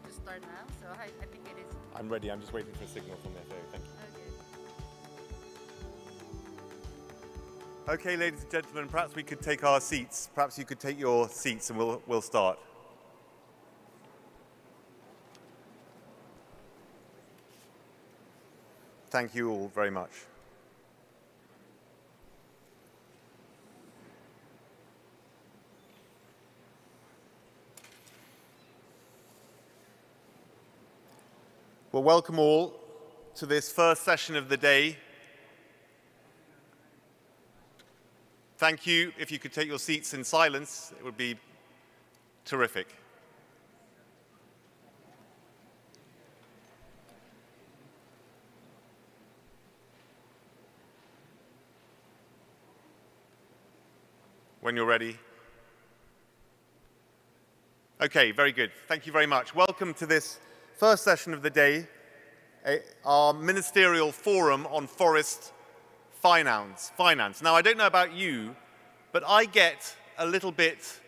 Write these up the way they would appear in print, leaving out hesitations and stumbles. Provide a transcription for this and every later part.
to start now, so I think it is. I'm ready. I'm just waiting for a signal from the FAO. Thank you. Okay, ladies and gentlemen, perhaps we could take our seats. Perhaps you could take your seats and we'll start. Thank you all very much. Well, welcome all to this first session of the day. Thank you. If you could take your seats in silence, it would be terrific. When you're ready. Okay, very good. Thank you very much. Welcome to this first session of the day, our Ministerial Forum on Forest Finance. Now, I don't know about you, but I get a little bit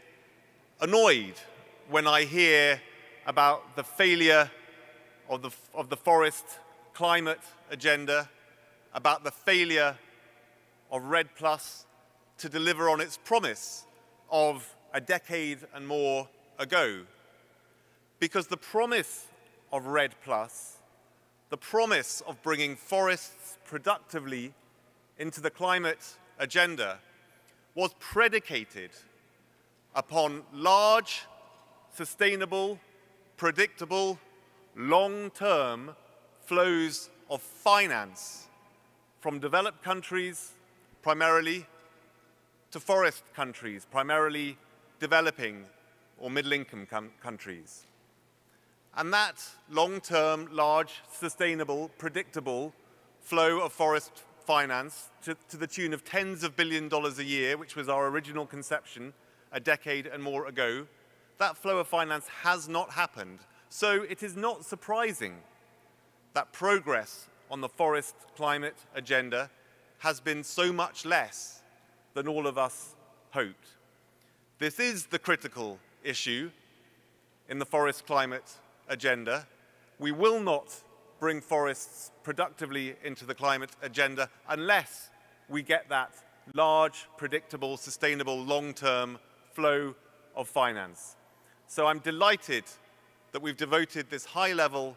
annoyed when I hear about the failure of the forest climate agenda, about the failure of REDD+ to deliver on its promise of a decade and more ago. Because the promise of REDD+, the promise of bringing forests productively into the climate agenda, was predicated upon large, sustainable, predictable, long-term flows of finance from developed countries, primarily, to forest countries, primarily developing or middle-income countries. And that long-term, large, sustainable, predictable flow of forest finance to the tune of tens of billions of dollars a year, which was our original conception a decade and more ago, that flow of finance has not happened. So it is not surprising that progress on the forest climate agenda has been so much less than all of us hoped. This is the critical issue in the forest climate agenda. We will not bring forests productively into the climate agenda unless we get that large, predictable, sustainable, long-term flow of finance. So I'm delighted that we've devoted this high-level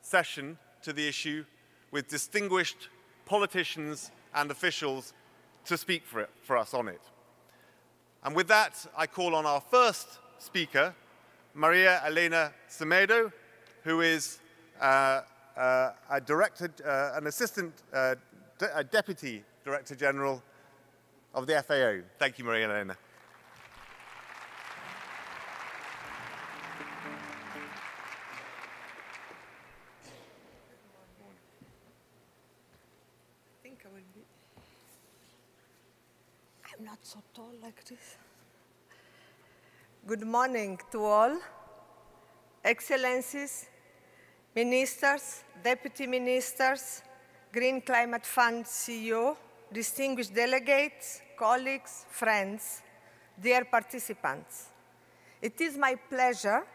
session to the issue with distinguished politicians and officials to speak for us on it. And with that, I call on our first speaker, Maria Elena Semedo, who is a Deputy Director General of the FAO. Thank you, Maria Elena. I think I will be. I'm not so tall like this. Good morning to all. Excellencies, Ministers, Deputy Ministers, Green Climate Fund CEO, distinguished delegates, colleagues, friends, dear participants. It is my pleasure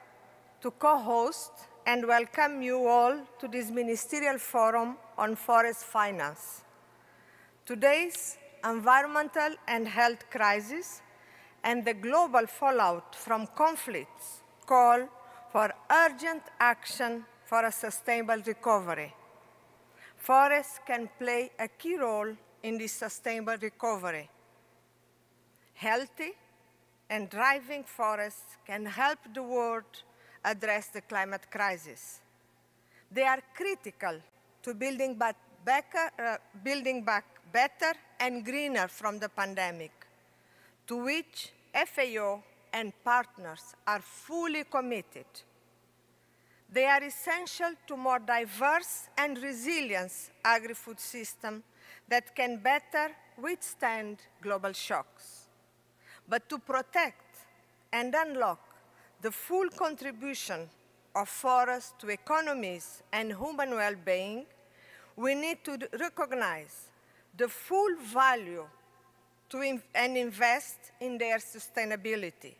to co-host and welcome you all to this Ministerial Forum on Forest Finance. Today's environmental and health crisis and the global fallout from conflicts call for urgent action for a sustainable recovery. Forests can play a key role in this sustainable recovery. Healthy and thriving forests can help the world address the climate crisis. They are critical to building back better and greener from the pandemic, to which FAO and partners are fully committed. They are essential to more diverse and resilient agri-food system that can better withstand global shocks. But to protect and unlock the full contribution of forests to economies and human well-being, we need to recognize the full value and invest in their sustainability.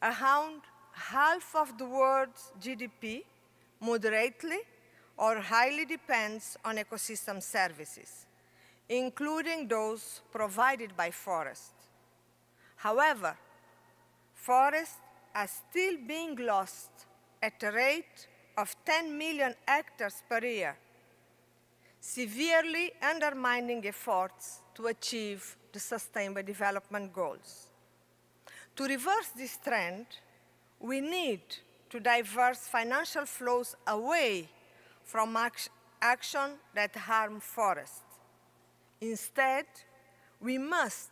Around half of the world's GDP moderately or highly depends on ecosystem services, including those provided by forests. However, forests are still being lost at a rate of 10 million hectares per year, severely undermining efforts to achieve the Sustainable Development Goals. To reverse this trend, we need to divert financial flows away from action that harm forests. Instead, we must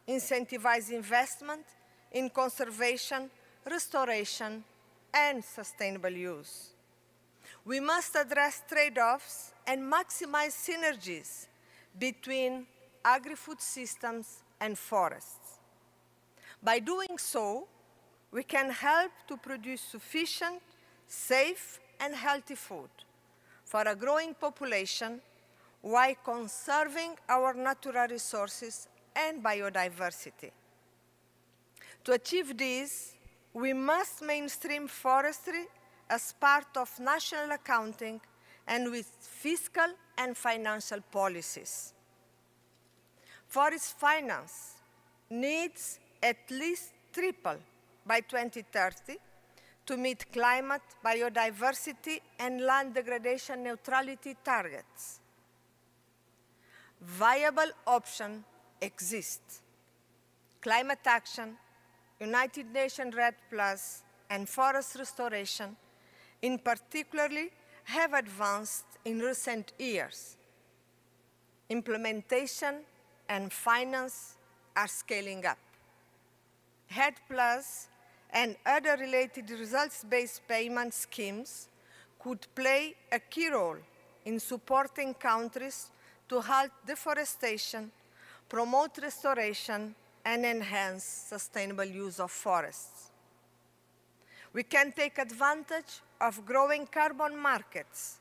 incentivize investment in conservation, restoration, and sustainable use. We must address trade-offs and maximize synergies between agri-food systems and forests. By doing so, we can help to produce sufficient, safe, and healthy food for a growing population while conserving our natural resources and biodiversity. To achieve this, we must mainstream forestry as part of national accounting and with fiscal and financial policies. Forest finance needs at least triple by 2030 to meet climate, biodiversity, and land degradation neutrality targets. Viable options exist. Climate action, United Nations REDD+, and forest restoration, in particular, have advanced in recent years. Implementation and finance are scaling up. REDD+ and other related results-based payment schemes could play a key role in supporting countries to halt deforestation, promote restoration, and enhance sustainable use of forests. We can take advantage of growing carbon markets,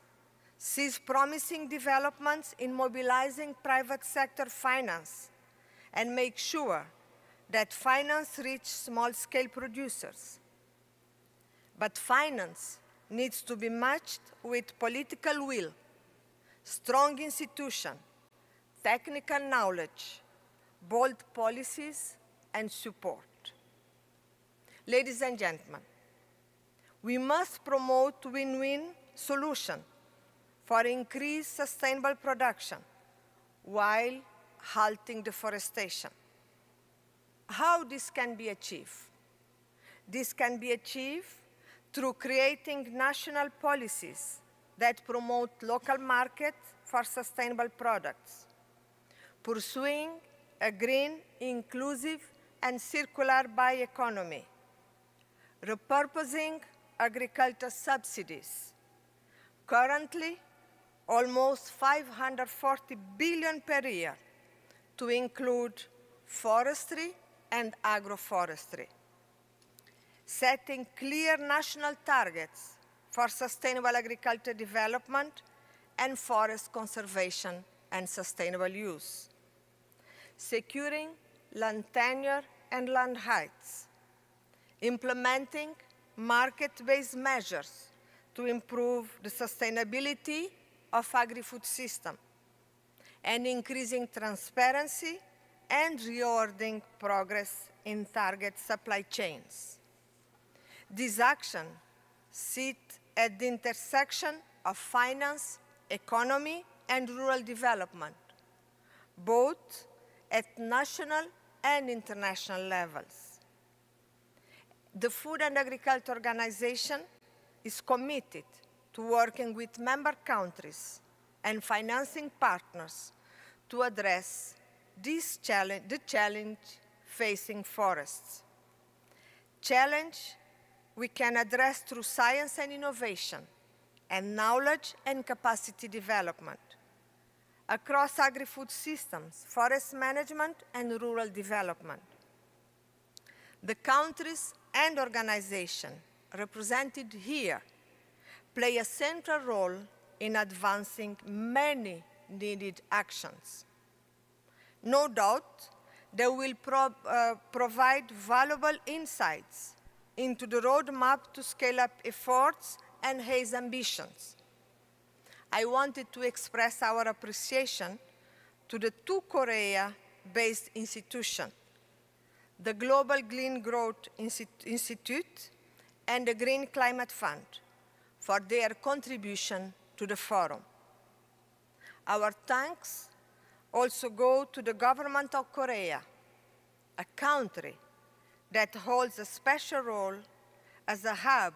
seize promising developments in mobilizing private sector finance, and make sure that finance reaches small-scale producers. But finance needs to be matched with political will, strong institutions, technical knowledge, bold policies, and support. Ladies and gentlemen, we must promote win-win solutions for increased sustainable production while halting deforestation. How this can be achieved? This can be achieved through creating national policies that promote local markets for sustainable products, pursuing a green, inclusive, and circular bioeconomy, repurposing agriculture subsidies. Currently, almost 540 billion per year to include forestry and agroforestry. Setting clear national targets for sustainable agriculture development and forest conservation and sustainable use. Securing land tenure and land heights. Implementing market-based measures to improve the sustainability of agri-food system, and increasing transparency and rewarding progress in target supply chains. These actions sit at the intersection of finance, economy, and rural development, both at national and international levels. The Food and Agriculture Organization is committed to working with member countries and financing partners to address the challenge facing forests. Challenge we can address through science and innovation, and knowledge and capacity development across agri-food systems, forest management, and rural development. The countries and organizations represented here play a central role in advancing many needed actions. No doubt, they will provide valuable insights into the roadmap to scale up efforts and raise ambitions. I wanted to express our appreciation to the two Korea-based institutions, the Global Green Growth Institute and the Green Climate Fund, for their contribution to the forum. Our thanks also go to the government of Korea, a country that holds a special role as a hub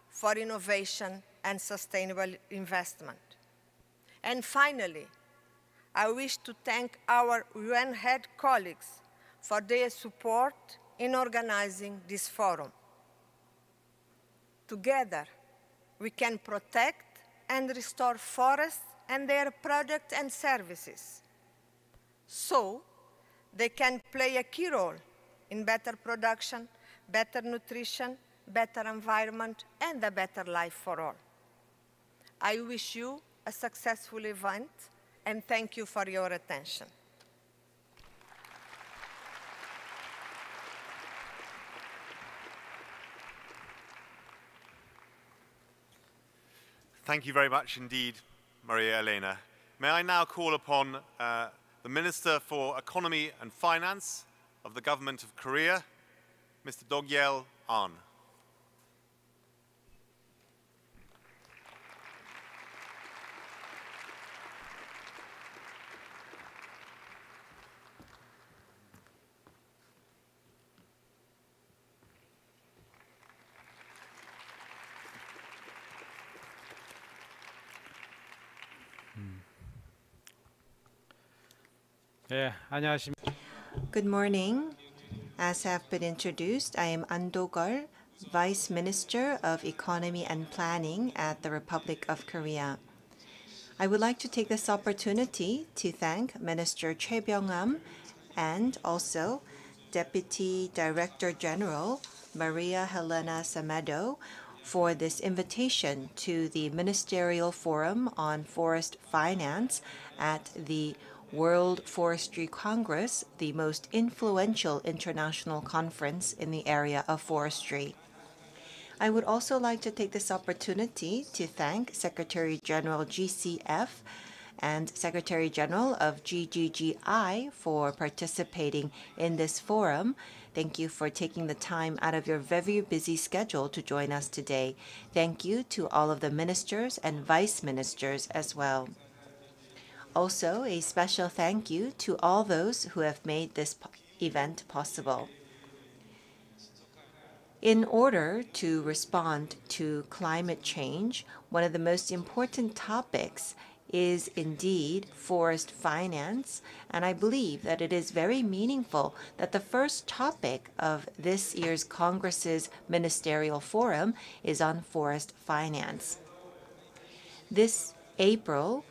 for innovation and sustainable investment. And finally, I wish to thank our UN-head colleagues for their support in organizing this forum. Together, we can protect and restore forests and their products and services, so they can play a key role in better production, better nutrition, better environment, and a better life for all. I wish you a successful event, and thank you for your attention. Thank you very much indeed, Maria Elena. May I now call upon the Minister for Economy and Finance of the Government of Korea, Mr. Dog-Yel Ahn. Good morning. As have been introduced, I am An Do-gol, Vice Minister of Economy and Planning at the Republic of Korea. I would like to take this opportunity to thank Minister Choi Byung-am and also Deputy Director General Maria Helena Semedo for this invitation to the Ministerial Forum on Forest Finance at the World Forestry Congress, the most influential international conference in the area of forestry. I would also like to take this opportunity to thank Secretary General GCF and Secretary General of GGGI for participating in this forum. Thank you for taking the time out of your very busy schedule to join us today. Thank you to all of the ministers and vice ministers as well. Also, a special thank you to all those who have made this event possible. In order to respond to climate change, one of the most important topics is indeed forest finance, and I believe that it is very meaningful that the first topic of this year's Congress's Ministerial Forum is on forest finance. This April,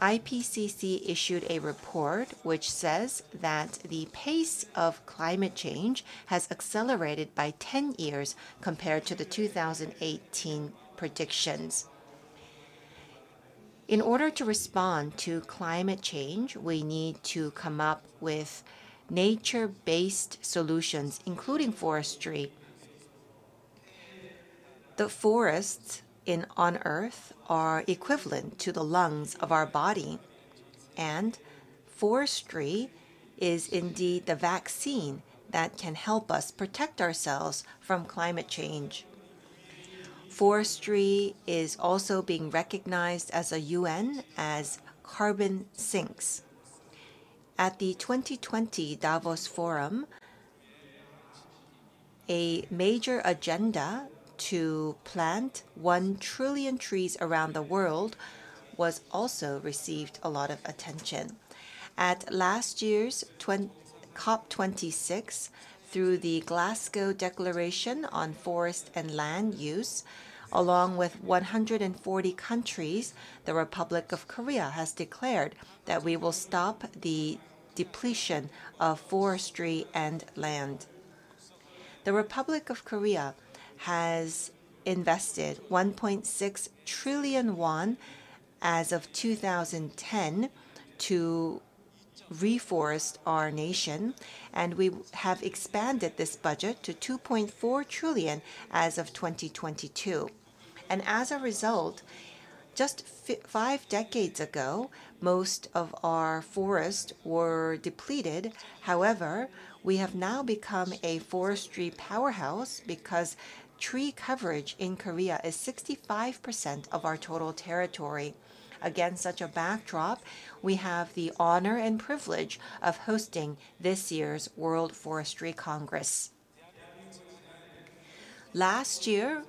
IPCC issued a report which says that the pace of climate change has accelerated by 10 years compared to the 2018 predictions. In order to respond to climate change, we need to come up with nature-based solutions, including forestry. The forests on Earth are equivalent to the lungs of our body, and forestry is indeed the vaccine that can help us protect ourselves from climate change. Forestry is also being recognized as a UN as carbon sinks. At the 2020 Davos Forum, a major agenda to plant 1 trillion trees around the world was also received a lot of attention. At last year's COP26, through the Glasgow Declaration on Forest and Land Use, along with 140 countries, the Republic of Korea has declared that we will stop the depletion of forestry and land. The Republic of Korea has invested 1.6 trillion won as of 2010 to reforest our nation, and we have expanded this budget to 2.4 trillion as of 2022. And as a result, just 5 decades ago, most of our forests were depleted. However, we have now become a forestry powerhouse because tree coverage in Korea is 65% of our total territory. Against such a backdrop, we have the honor and privilege of hosting this year's World Forestry Congress. Last year,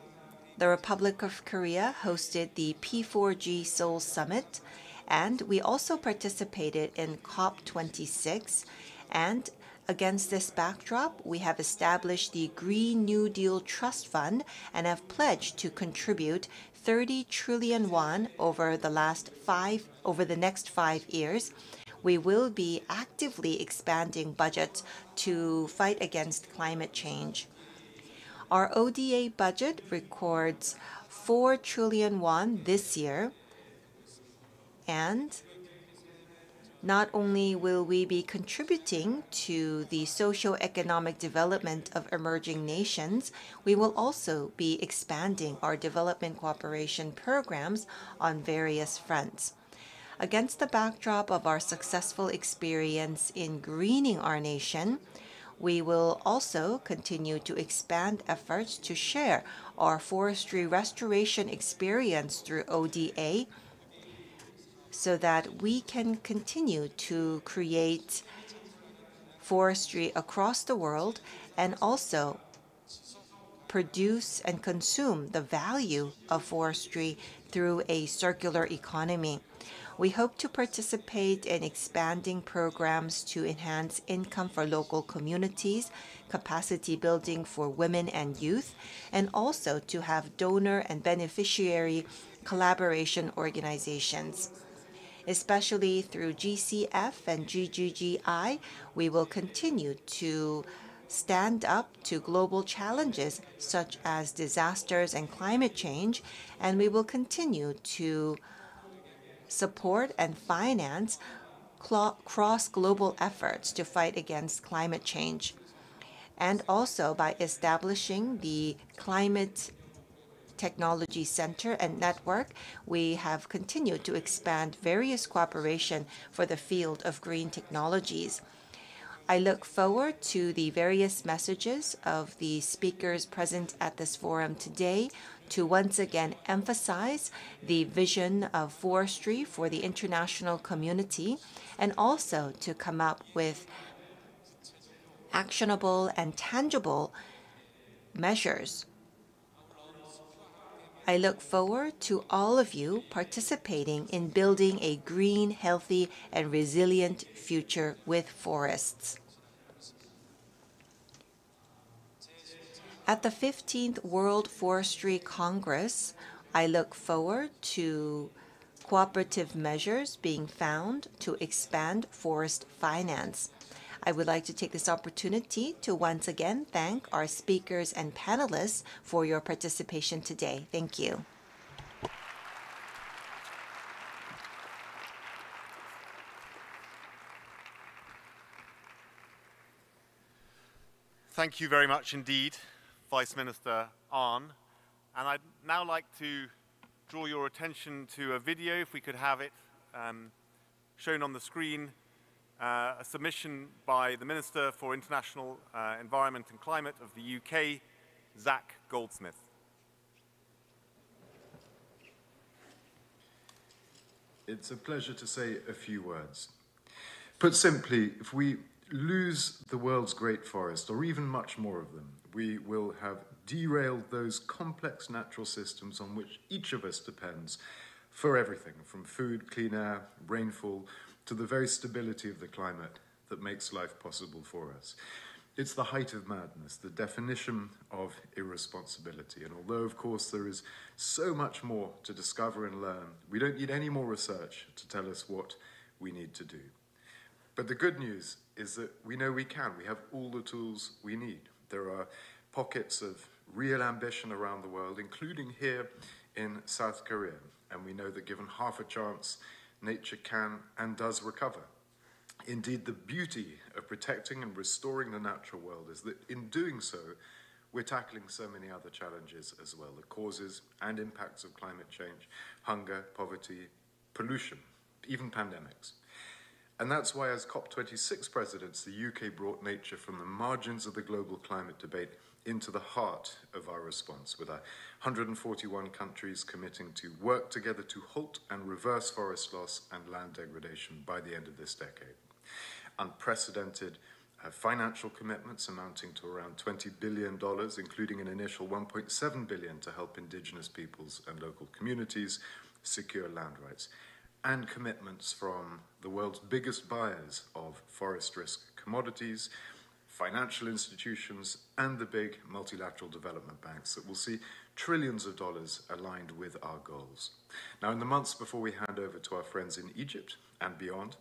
the Republic of Korea hosted the P4G Seoul Summit, and we also participated in COP26. And against this backdrop, we have established the Green New Deal Trust Fund and have pledged to contribute 30 trillion won over the next 5 years. We will be actively expanding budgets to fight against climate change. Our ODA budget records 4 trillion won this year, and not only will we be contributing to the socio-economic development of emerging nations, we will also be expanding our development cooperation programs on various fronts. Against the backdrop of our successful experience in greening our nation, we will also continue to expand efforts to share our forestry restoration experience through ODA so that we can continue to create forestry across the world and also produce and consume the value of forestry through a circular economy. We hope to participate in expanding programs to enhance income for local communities, capacity building for women and youth, and also to have donor and beneficiary collaboration organizations. Especially through GCF and GGGI, we will continue to stand up to global challenges such as disasters and climate change, and we will continue to support and finance cross-global efforts to fight against climate change. And also by establishing the Climate Technology Center and Network, we have continued to expand various cooperation for the field of green technologies. I look forward to the various messages of the speakers present at this forum today to once again emphasize the vision of forestry for the international community and also to come up with actionable and tangible measures. I look forward to all of you participating in building a green, healthy, and resilient future with forests. At the 15th World Forestry Congress, I look forward to cooperative measures being found to expand forest finance. I would like to take this opportunity to once again thank our speakers and panelists for your participation today. Thank you. Thank you very much indeed, Vice Minister Ahn. And I'd now like to draw your attention to a video, if we could have it shown on the screen, a submission by the Minister for International Environment and Climate of the UK, Zach Goldsmith. It's a pleasure to say a few words. Put simply, if we lose the world's great forest, or even much more of them, we will have derailed those complex natural systems on which each of us depends for everything, from food, clean air, rainfall, to the very stability of the climate that makes life possible for us. It's the height of madness, the definition of irresponsibility. And although, of course, there is so much more to discover and learn, we don't need any more research to tell us what we need to do. But the good news is that we know we can. We have all the tools we need. There are pockets of real ambition around the world, including here in South Korea. And we know that given half a chance, nature can and does recover. Indeed, the beauty of protecting and restoring the natural world is that in doing so, we're tackling so many other challenges as well, the causes and impacts of climate change, hunger, poverty, pollution, even pandemics. And that's why, as COP26 presidents, the UK brought nature from the margins of the global climate debate into the heart of our response, with our 141 countries committing to work together to halt and reverse forest loss and land degradation by the end of this decade. Unprecedented financial commitments amounting to around $20 billion, including an initial $1.7 billion to help indigenous peoples and local communities secure land rights, and commitments from the world's biggest buyers of forest risk commodities, financial institutions, and the big multilateral development banks that will see trillions of dollars aligned with our goals. Now, in the months before we hand over to our friends in Egypt and beyond,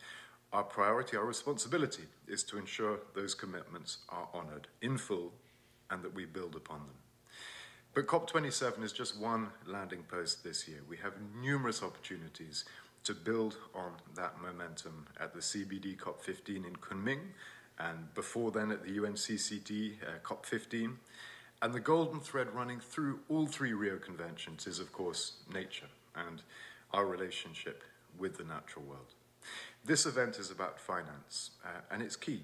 our priority, our responsibility, is to ensure those commitments are honored in full and that we build upon them. But COP27 is just one landing post this year. We have numerous opportunities to build on that momentum at the CBD COP15 in Kunming, and before then at the UNCCD COP15. And the golden thread running through all three Rio conventions is, of course, nature and our relationship with the natural world. This event is about finance, and it's key.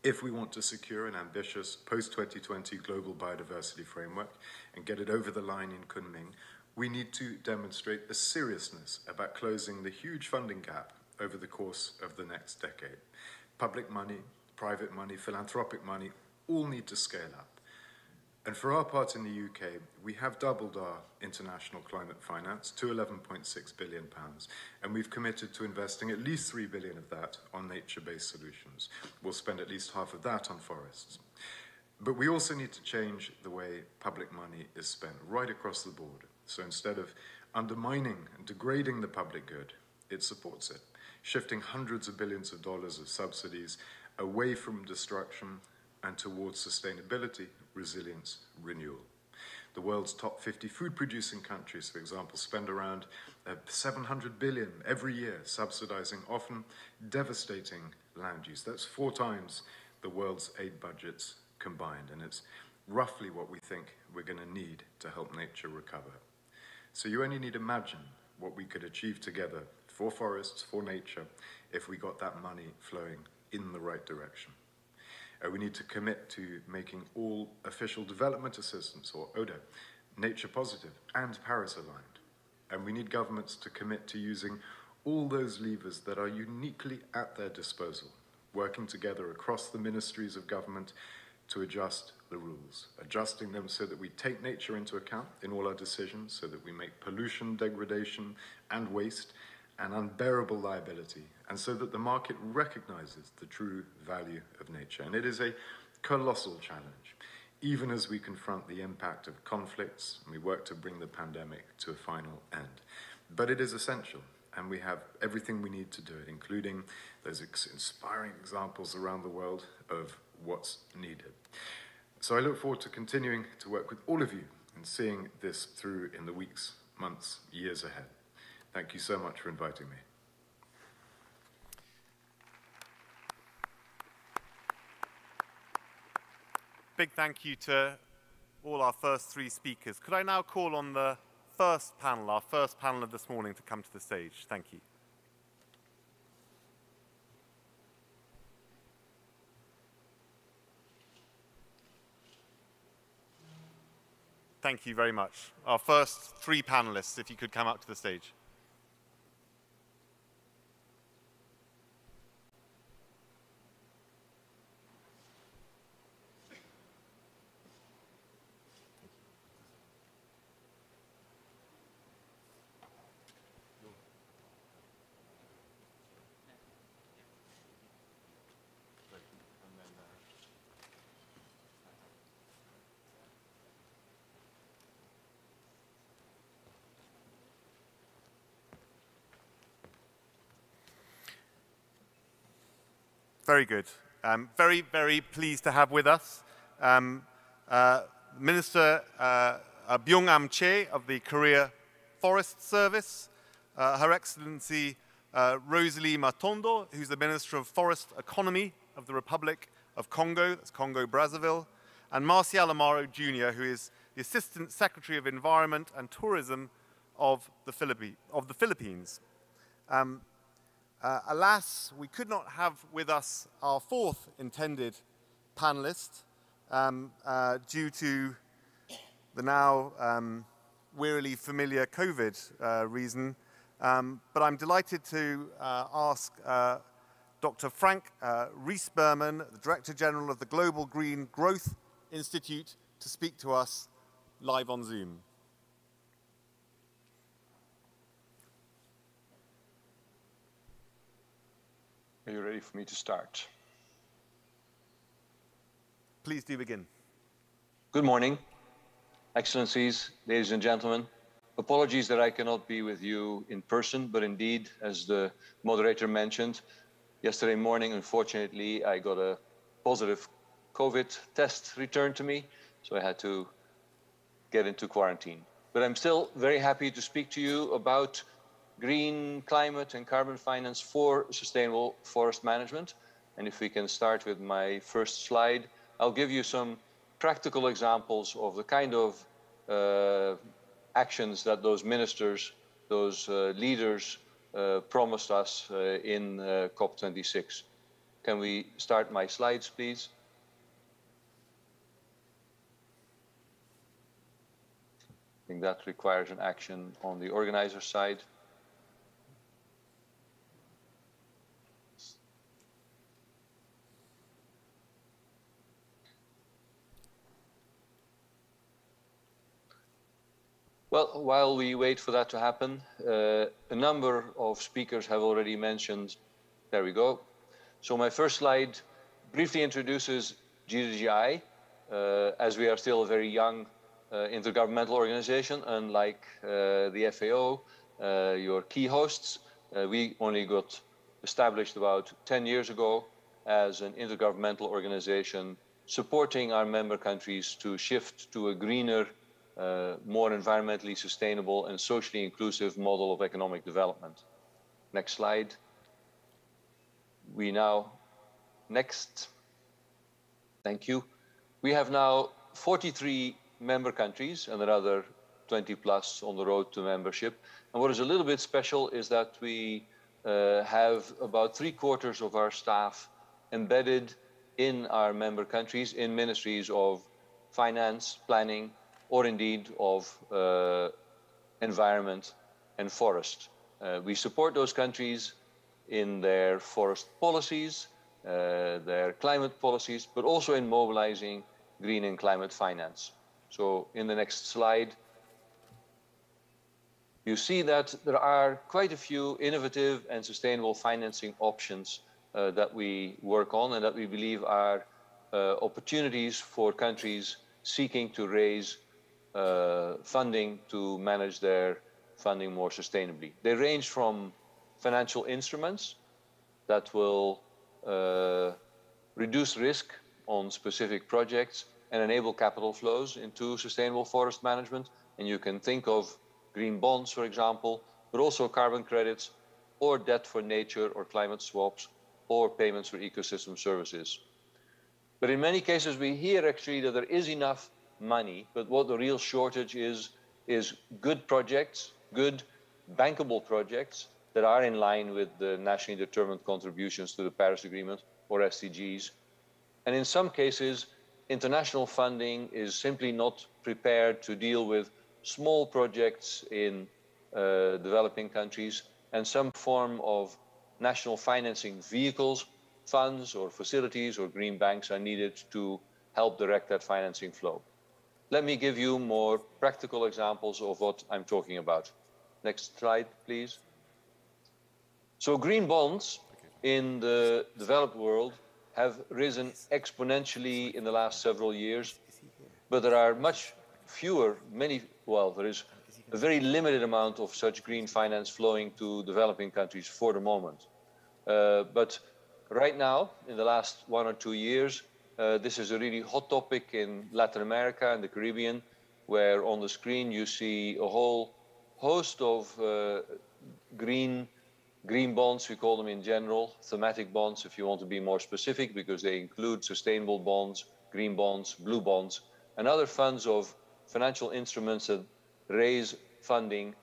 If we want to secure an ambitious post-2020 global biodiversity framework and get it over the line in Kunming, we need to demonstrate a seriousness about closing the huge funding gap over the course of the next decade. Public money, private money, philanthropic money, all need to scale up. And for our part in the UK, we have doubled our international climate finance to £11.6 billion, and we've committed to investing at least £3 billion of that on nature-based solutions. We'll spend at least half of that on forests. But we also need to change the way public money is spent right across the board. So instead of undermining and degrading the public good, it supports it, shifting hundreds of billions of dollars of subsidies away from destruction and towards sustainability, resilience, renewal. The world's top 50 food-producing countries, for example, spend around $700 billion every year subsidizing often devastating land use. That's 4 times the world's aid budgets combined, and it's roughly what we think we're going to need to help nature recover. So you only need to imagine what we could achieve together for forests, for nature, if we got that money flowing in the right direction. We need to commit to making all official development assistance, or ODA, nature positive and Paris aligned. And we need governments to commit to using all those levers that are uniquely at their disposal, working together across the ministries of government to adjust the rules, adjusting them so that we take nature into account in all our decisions, so that we make pollution, degradation, and waste an unbearable liability, and so that the market recognizes the true value of nature. And it is a colossal challenge, even as we confront the impact of conflicts and we work to bring the pandemic to a final end. But it is essential, and we have everything we need to do it, including those inspiring examples around the world of what's needed. So I look forward to continuing to work with all of you and seeing this through in the weeks, months, years ahead. Thank you so much for inviting me. Big thank you to all our first 3 speakers. Could I now call on the first panel, our first panel of this morning, to come to the stage? Thank you. Thank you very much. Our first 3 panelists, if you could come up to the stage. Very good. Very, very pleased to have with us Minister Byung-Am Che of the Korea Forest Service, Her Excellency Rosalie Matondo, who's the Minister of Forest Economy of the Republic of Congo, that's Congo-Brazzaville, and Marcial Amaro Jr., who is the Assistant Secretary of Environment and Tourism of the Philippines. Alas, we could not have with us our fourth intended panelist due to the now wearily familiar COVID reason. But I'm delighted to ask Dr. Frank Rees-Berman, the Director General of the Global Green Growth Institute, to speak to us live on Zoom. Are you ready for me to start? Please do begin. Good morning, Excellencies, ladies and gentlemen. Apologies that I cannot be with you in person, but indeed, as the moderator mentioned, yesterday morning, unfortunately, I got a positive COVID test returned to me, so I had to get into quarantine. But I'm still very happy to speak to you about green climate and carbon finance for sustainable forest management. And if we can start with my first slide, I'll give you some practical examples of the kind of actions that those ministers, those leaders promised us in COP26. Can we start my slides, please? I think that requires an action on the organizer side. Well, while we wait for that to happen, a number of speakers have already mentioned, there we go. So my first slide briefly introduces GGI, as we are still a very young intergovernmental organization, unlike the FAO, your key hosts. We only got established about 10 years ago as an intergovernmental organization supporting our member countries to shift to a greener, more environmentally sustainable and socially inclusive model of economic development. Next slide. We now, next, thank you. We have now 43 member countries and another 20 plus on the road to membership. And what is a little bit special is that we have about 3/4 of our staff embedded in our member countries in ministries of finance, planning, or indeed of environment and forest. We support those countries in their forest policies, their climate policies, but also in mobilizing green and climate finance. So in the next slide, you see that there are quite a few innovative and sustainable financing options that we work on and that we believe are opportunities for countries seeking to raise funding to manage their funding more sustainably. They range from financial instruments that will reduce risk on specific projects and enable capital flows into sustainable forest management. And you can think of green bonds, for example, but also carbon credits or debt for nature or climate swaps or payments for ecosystem services. But in many cases, we hear actually that there is enough money, but what the real shortage is good projects, good bankable projects that are in line with the nationally determined contributions to the Paris Agreement or SDGs. And in some cases, international funding is simply not prepared to deal with small projects in developing countries, and some form of national financing vehicles, funds or facilities or green banks are needed to help direct that financing flow. Let me give you more practical examples of what I'm talking about. Next slide, please. So green bonds in the developed world have risen exponentially in the last several years, but there are much fewer, there is a very limited amount of such green finance flowing to developing countries for the moment. But right now, in the last 1 or 2 years, this is a really hot topic in Latin America and the Caribbean, where on the screen you see a whole host of green Green bonds, we call them in general, thematic bonds if you want to be more specific, because they include sustainable bonds, green bonds, blue bonds, and other funds of financial instruments that raise funding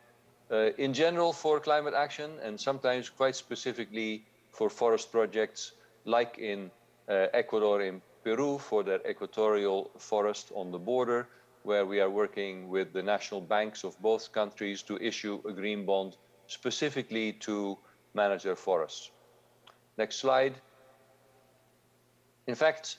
in general for climate action, and sometimes quite specifically for forest projects, like in Ecuador and Peru for their equatorial forest on the border, where we are working with the national banks of both countries to issue a green bond specifically to manage their forests. Next slide. In fact,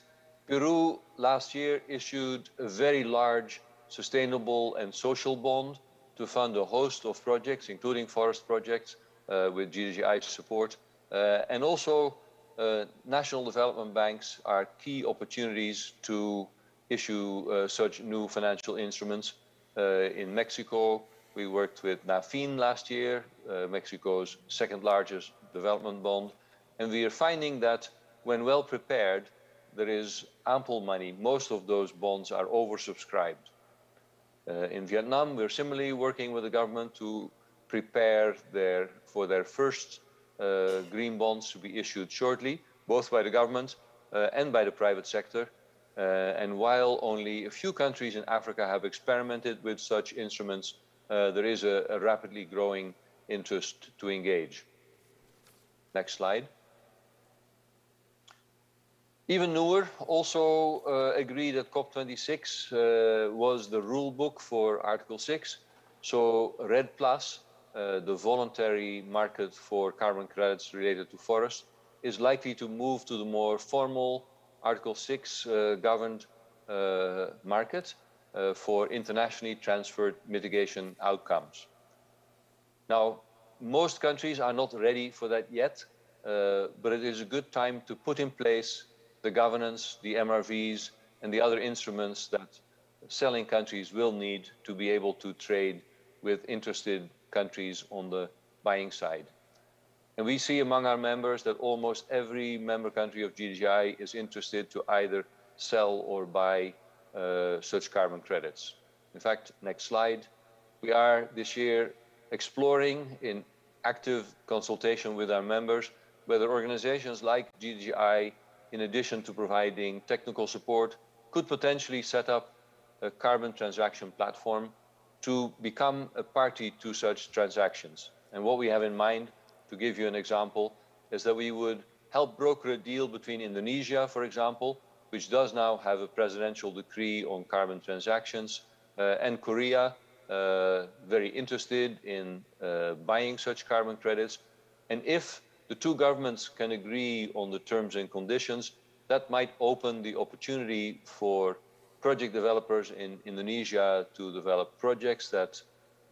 Peru last year issued a very large sustainable and social bond to fund a host of projects, including forest projects with GDGI support. And also national development banks are key opportunities to issue such new financial instruments. In Mexico, we worked with NAFIN last year, Mexico's second largest development bond. And we are finding that when well prepared, there is ample money. Most of those bonds are oversubscribed. In Vietnam, we're similarly working with the government to prepare for their first green bonds to be issued shortly, both by the government and by the private sector. And while only a few countries in Africa have experimented with such instruments, there is a rapidly growing interest to engage. Next slide. Even newer also agreed at COP26 was the rule book for Article 6. So RED+, the voluntary market for carbon credits related to forests, is likely to move to the more formal Article 6 governed market for internationally transferred mitigation outcomes. Now, most countries are not ready for that yet, but it is a good time to put in place the governance, the MRVs, and the other instruments that selling countries will need to be able to trade with interested countries on the buying side. And we see among our members that almost every member country of GDGI is interested to either sell or buy such carbon credits. In fact, next slide. We are this year exploring in active consultation with our members whether organizations like GDGI, in addition to providing technical support, could potentially set up a carbon transaction platform to become a party to such transactions. And what we have in mind, to give you an example, is that we would help broker a deal between Indonesia, for example, which does now have a presidential decree on carbon transactions, and Korea, very interested in buying such carbon credits. And if the two governments can agree on the terms and conditions, that might open the opportunity for project developers in Indonesia to develop projects that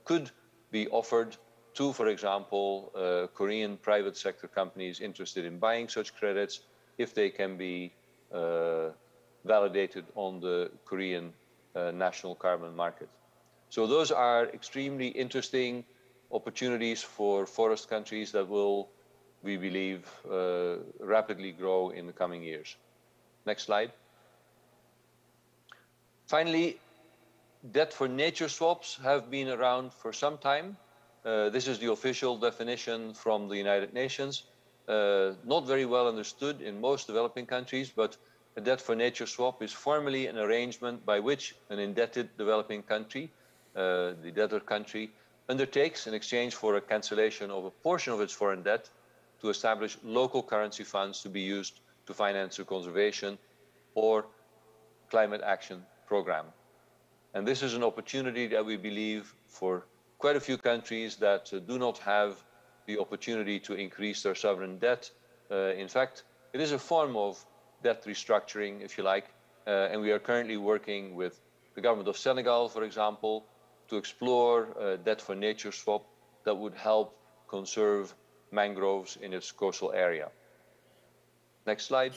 could be offered to, for example, Korean private sector companies interested in buying such credits if they can be validated on the Korean national carbon market. So those are extremely interesting opportunities for forest countries that will, we believe, rapidly grow in the coming years. Next slide. Finally, debt for nature swaps have been around for some time. This is the official definition from the United Nations. Not very well understood in most developing countries, but a debt for nature swap is formally an arrangement by which an indebted developing country, the debtor country, undertakes in exchange for a cancellation of a portion of its foreign debt to establish local currency funds to be used to finance a conservation or climate action program. And this is an opportunity that we believe for quite a few countries that do not have the opportunity to increase their sovereign debt. In fact, it is a form of debt restructuring, if you like, and we are currently working with the government of Senegal, for example, to explore a debt for nature swap that would help conserve mangroves in its coastal area. Next slide.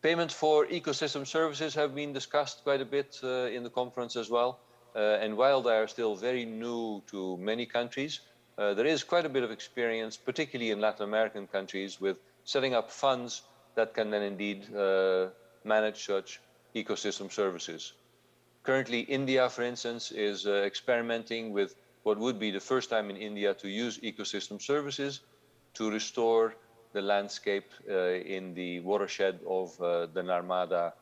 Payments for ecosystem services have been discussed quite a bit in the conference as well. And while they are still very new to many countries, there is quite a bit of experience, particularly in Latin American countries, with setting up funds that can then indeed manage such ecosystem services. Currently, India, for instance, is experimenting with what would be the first time in India to use ecosystem services to restore the landscape in the watershed of the Narmada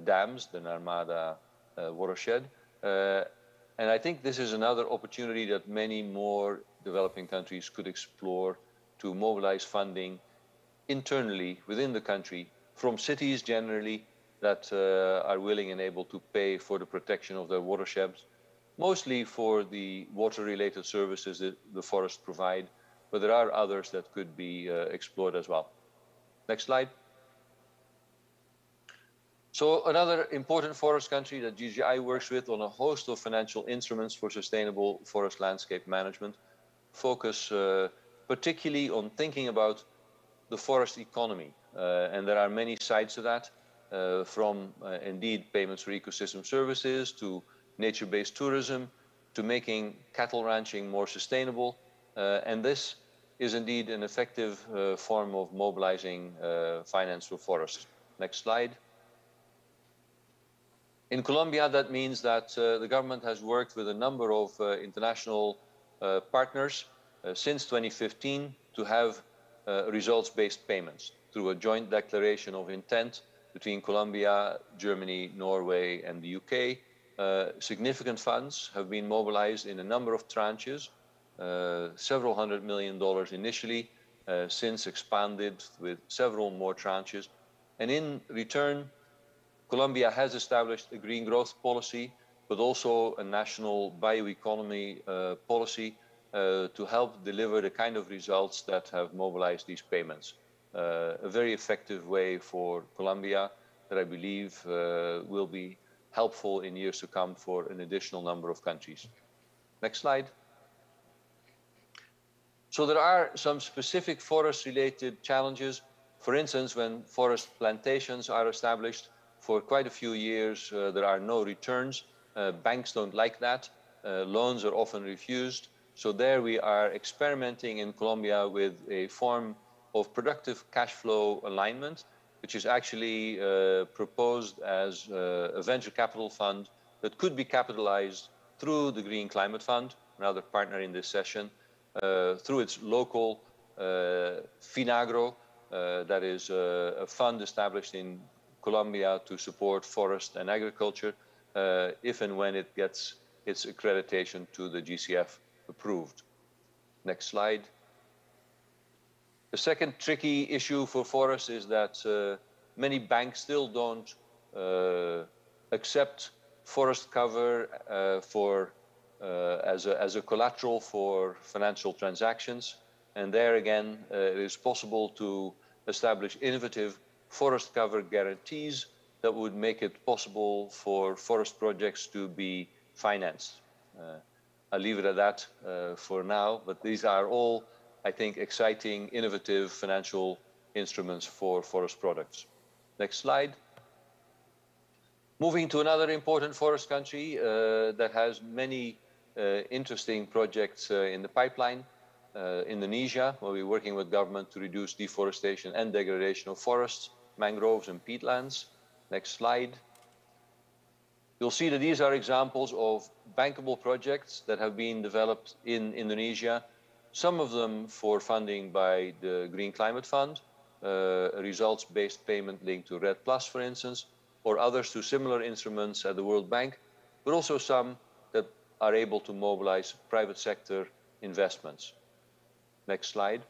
dams, the Narmada watershed. And I think this is another opportunity that many more developing countries could explore to mobilize funding internally within the country from cities generally that are willing and able to pay for the protection of their watersheds, mostly for the water-related services that the forests provide, but there are others that could be explored as well. Next slide. So another important forest country that GGI works with on a host of financial instruments for sustainable forest landscape management focus particularly on thinking about the forest economy. And there are many sides to that, from indeed payments for ecosystem services to nature-based tourism to making cattle ranching more sustainable. And this is indeed an effective form of mobilizing finance for forests. Next slide. In Colombia, that means that the government has worked with a number of international partners since 2015 to have results-based payments through a joint declaration of intent between Colombia, Germany, Norway, and the UK. Significant funds have been mobilized in a number of tranches, several $100 million initially, since expanded with several more tranches. And in return, Colombia has established a green growth policy, but also a national bioeconomy policy to help deliver the kind of results that have mobilized these payments. A very effective way for Colombia that I believe will be helpful in years to come for an additional number of countries. Next slide. So there are some specific forest-related challenges. For instance, when forest plantations are established, for quite a few years, there are no returns. Banks don't like that. Loans are often refused. So there we are experimenting in Colombia with a form of productive cash flow alignment, which is actually proposed as a venture capital fund that could be capitalized through the Green Climate Fund, another partner in this session, through its local Finagro, that is a fund established in Colombia to support forest and agriculture, if and when it gets its accreditation to the GCF approved. Next slide. The second tricky issue for forests is that many banks still don't accept forest cover as a collateral for financial transactions. And there again, it is possible to establish innovative forest cover guarantees that would make it possible for forest projects to be financed. I'll leave it at that for now, but these are all, I think, exciting, innovative financial instruments for forest products. Next slide. Moving to another important forest country that has many interesting projects in the pipeline, Indonesia, where we're working with government to reduce deforestation and degradation of forests, mangroves and peatlands. Next slide. You'll see that these are examples of bankable projects that have been developed in Indonesia, some of them for funding by the Green Climate Fund, a results-based payment linked to REDD+, for instance, or others to similar instruments at the World Bank, but also some that are able to mobilize private sector investments. Next slide.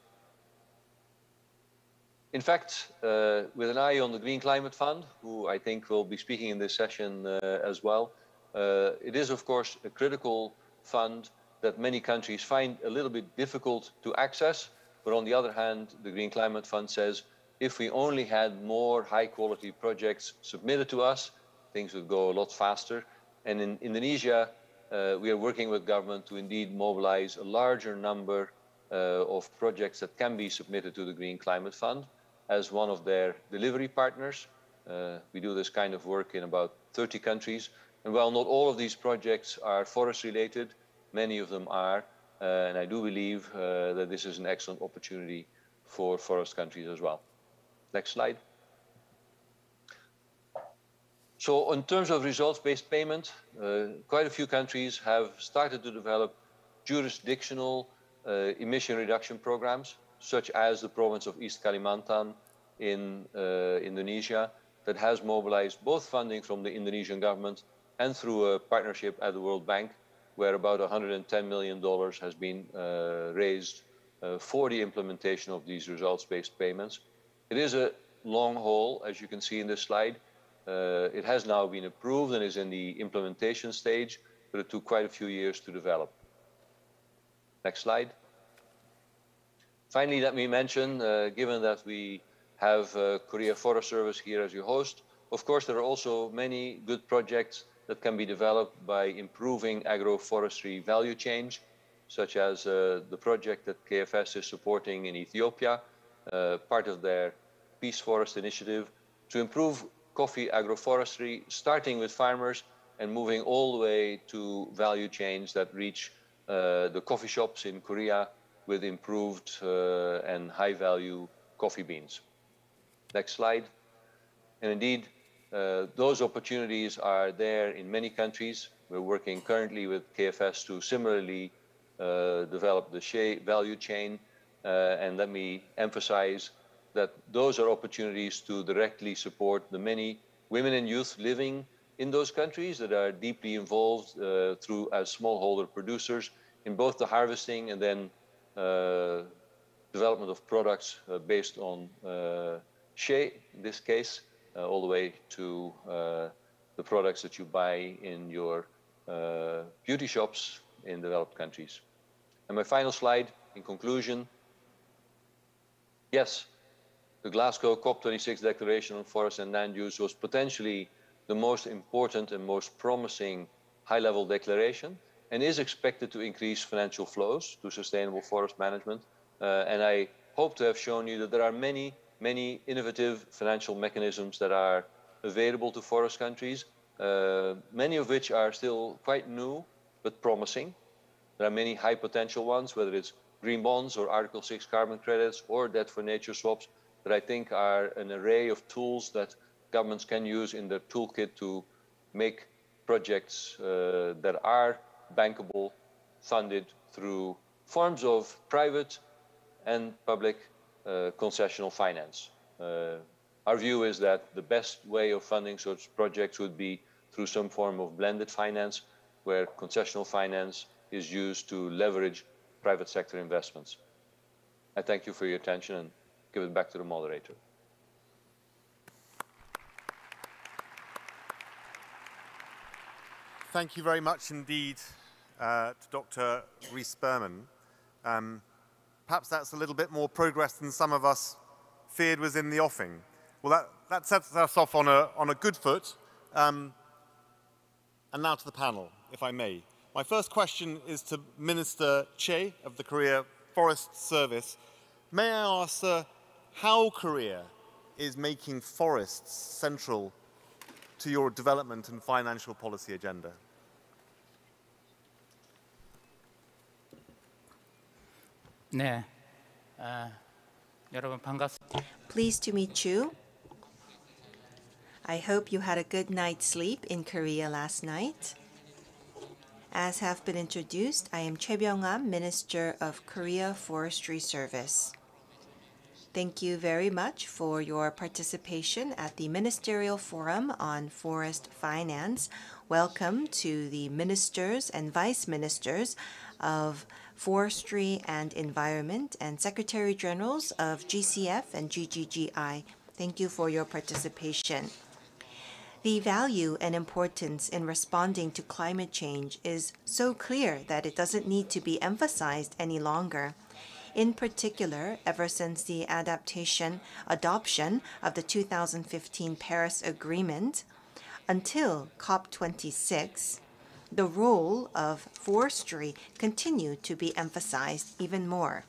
In fact, with an eye on the Green Climate Fund, who I think will be speaking in this session as well, it is of course a critical fund that many countries find a little bit difficult to access. But on the other hand, the Green Climate Fund says, if we only had more high quality projects submitted to us, things would go a lot faster. And in Indonesia, we are working with government to indeed mobilize a larger number of projects that can be submitted to the Green Climate Fund as one of their delivery partners. We do this kind of work in about 30 countries. And while not all of these projects are forest related, many of them are. And I do believe that this is an excellent opportunity for forest countries as well. Next slide. So in terms of results-based payment, quite a few countries have started to develop jurisdictional emission reduction programs, such as the province of East Kalimantan in Indonesia, that has mobilized both funding from the Indonesian government and through a partnership at the World Bank, where about $110 million has been raised for the implementation of these results-based payments. It is a long haul, as you can see in this slide. It has now been approved and is in the implementation stage, but it took quite a few years to develop. Next slide. Finally, let me mention, given that we have Korea Forest Service here as your host, of course, there are also many good projects that can be developed by improving agroforestry value chain, such as the project that KFS is supporting in Ethiopia, part of their Peace Forest initiative, to improve coffee agroforestry, starting with farmers and moving all the way to value chains that reach the coffee shops in Korea with improved and high-value coffee beans. Next slide. And indeed, those opportunities are there in many countries. We're working currently with KFS to similarly develop the value chain. And let me emphasize that those are opportunities to directly support the many women and youth living in those countries that are deeply involved through as smallholder producers in both the harvesting and then development of products based on shea, in this case, all the way to the products that you buy in your beauty shops in developed countries. And my final slide, in conclusion, yes, the Glasgow COP26 Declaration on Forest and Land Use was potentially the most important and most promising high-level declaration and is expected to increase financial flows to sustainable forest management. And I hope to have shown you that there are many innovative financial mechanisms that are available to forest countries, many of which are still quite new but promising. There are many high potential ones, whether it's green bonds or Article 6 carbon credits or debt for nature swaps, that I think are an array of tools that governments can use in their toolkit to make projects that are bankable, funded through forms of private and public concessional finance. Our view is that the best way of funding such projects would be through some form of blended finance, where concessional finance is used to leverage private sector investments. I thank you for your attention and give it back to the moderator. Thank you very much indeed to Dr. Rees-Berman. Perhaps that's a little bit more progress than some of us feared was in the offing. Well, that sets us off on a good foot. And now to the panel, if I may. My first question is to Minister Che of the Korea Forest Service. May I ask, sir, how Korea is making forests central to your development and financial policy agenda? 네, 여러분 반갑습니다. Pleased to meet you. I hope you had a good night's sleep in Korea last night. As have been introduced, I am Choi Byung-am, Minister of Korea Forestry Service. Thank you very much for your participation at the Ministerial Forum on Forest Finance. Welcome to the ministers and vice ministers of Forestry and Environment and Secretary Generals of GCF and GGGI. Thank you for your participation. The value and importance in responding to climate change is so clear that it doesn't need to be emphasized any longer. In particular, ever since the adoption of the 2015 Paris Agreement, until COP26, the role of forestry continued to be emphasized even more.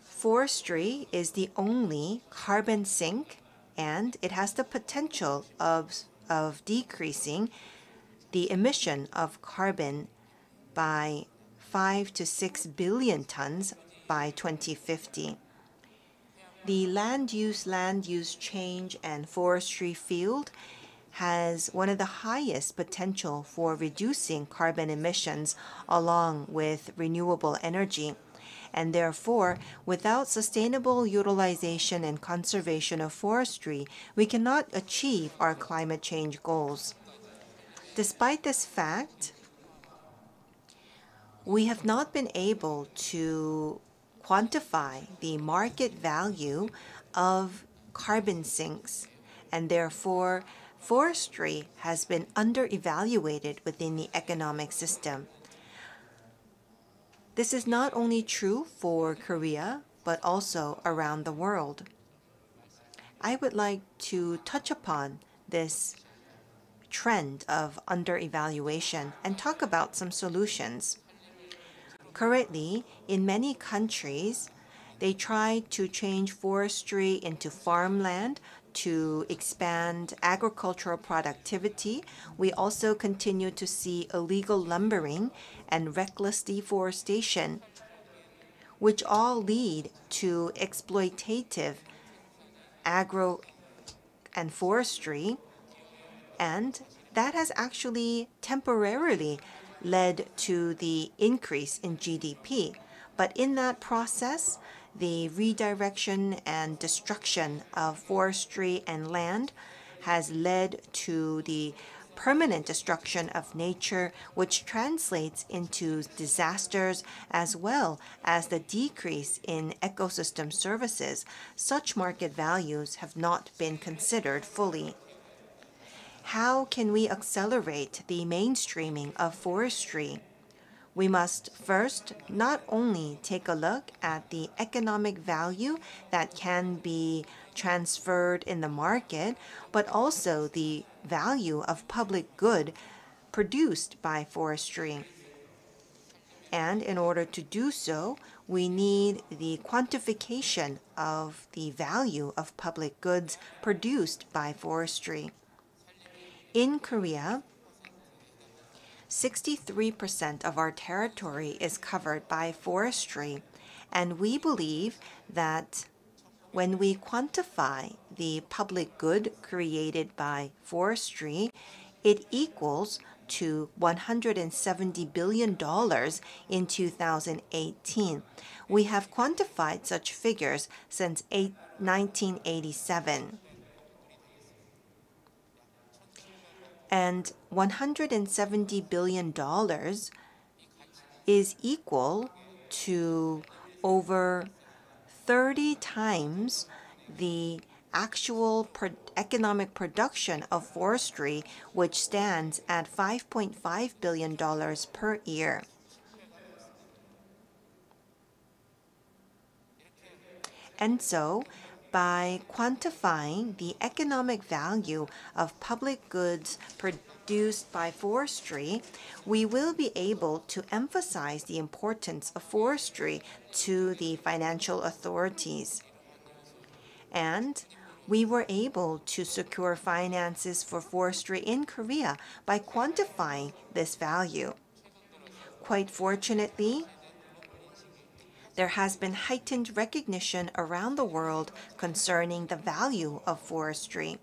Forestry is the only carbon sink, and it has the potential of decreasing the emission of carbon by 5 to 6 billion tons by 2050. The land use change and forestry field has one of the highest potential for reducing carbon emissions along with renewable energy. And therefore, without sustainable utilization and conservation of forestry, we cannot achieve our climate change goals. Despite this fact, we have not been able to quantify the market value of carbon sinks, and therefore forestry has been under-evaluated within the economic system. This is not only true for Korea, but also around the world. I would like to touch upon this trend of under-evaluation and talk about some solutions. Currently, in many countries, they try to change forestry into farmland to expand agricultural productivity. We also continue to see illegal lumbering and reckless deforestation, which all lead to exploitative agro and forestry, and that has actually temporarily led to the increase in GDP. But in that process, the redirection and destruction of forestry and land has led to the permanent destruction of nature, which translates into disasters as well as the decrease in ecosystem services. Such market values have not been considered fully. How can we accelerate the mainstreaming of forestry? We must first not only take a look at the economic value that can be transferred in the market, but also the value of public good produced by forestry. And in order to do so, we need the quantification of the value of public goods produced by forestry. In Korea, 63% of our territory is covered by forestry, and we believe that when we quantify the public good created by forestry, it equals to $170 billion in 2018. We have quantified such figures since 1987. And $170 billion is equal to over 30 times the actual economic production of forestry, which stands at $5.5 billion per year. And so, by quantifying the economic value of public goods produced by forestry, we will be able to emphasize the importance of forestry to the financial authorities. And we were able to secure finances for forestry in Korea by quantifying this value. Quite fortunately, there has been heightened recognition around the world concerning the value of forestry.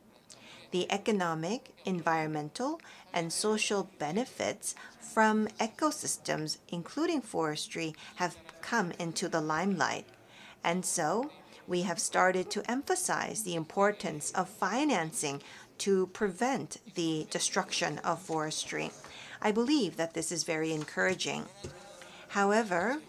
The economic, environmental, and social benefits from ecosystems, including forestry, have come into the limelight. And so, we have started to emphasize the importance of financing to prevent the destruction of forestry. I believe that this is very encouraging. However,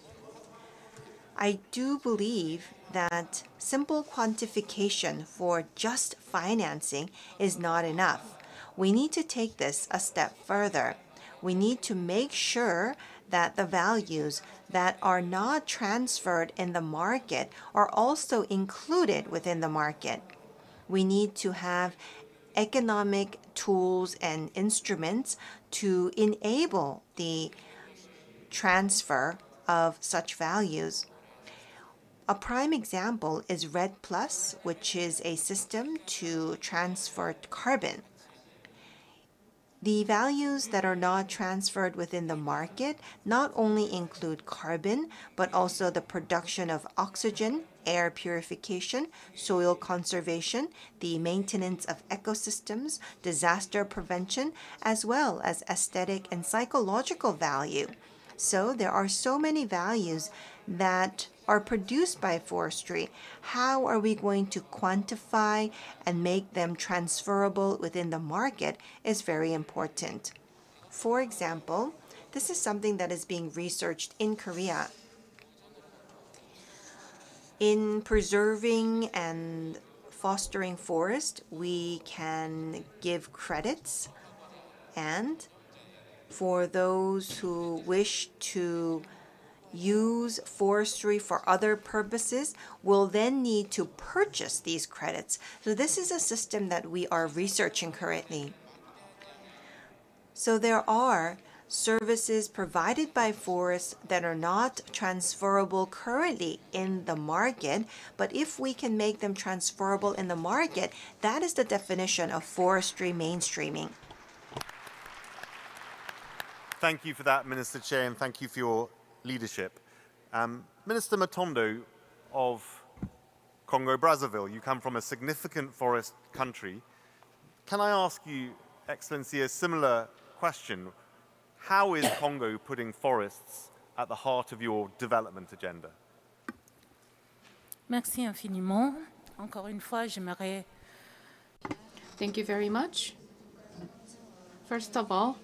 I do believe that simple quantification for just financing is not enough. We need to take this a step further. We need to make sure that the values that are not transferred in the market are also included within the market. We need to have economic tools and instruments to enable the transfer of such values. A prime example is REDD+, which is a system to transfer carbon. The values that are not transferred within the market not only include carbon, but also the production of oxygen, air purification, soil conservation, the maintenance of ecosystems, disaster prevention, as well as aesthetic and psychological value. So there are so many values that are produced by forestry. How are we going to quantify and make them transferable within the market is very important. For example, this is something that is being researched in Korea. In preserving and fostering forest, we can give credits, and for those who wish to use forestry for other purposes will then need to purchase these credits. So this is a system that we are researching currently. So there are services provided by forests that are not transferable currently in the market, but if we can make them transferable in the market, that is the definition of forestry mainstreaming. Thank you for that, Minister Che, and thank you for your leadership. Minister Matondo of Congo-Brazzaville, you come from a significant forest country. Can I ask you, Excellency, a similar question? How is Congo putting forests at the heart of your development agenda? Merci infiniment. Encore une fois, j'aimerais... Thank you very much. First of all,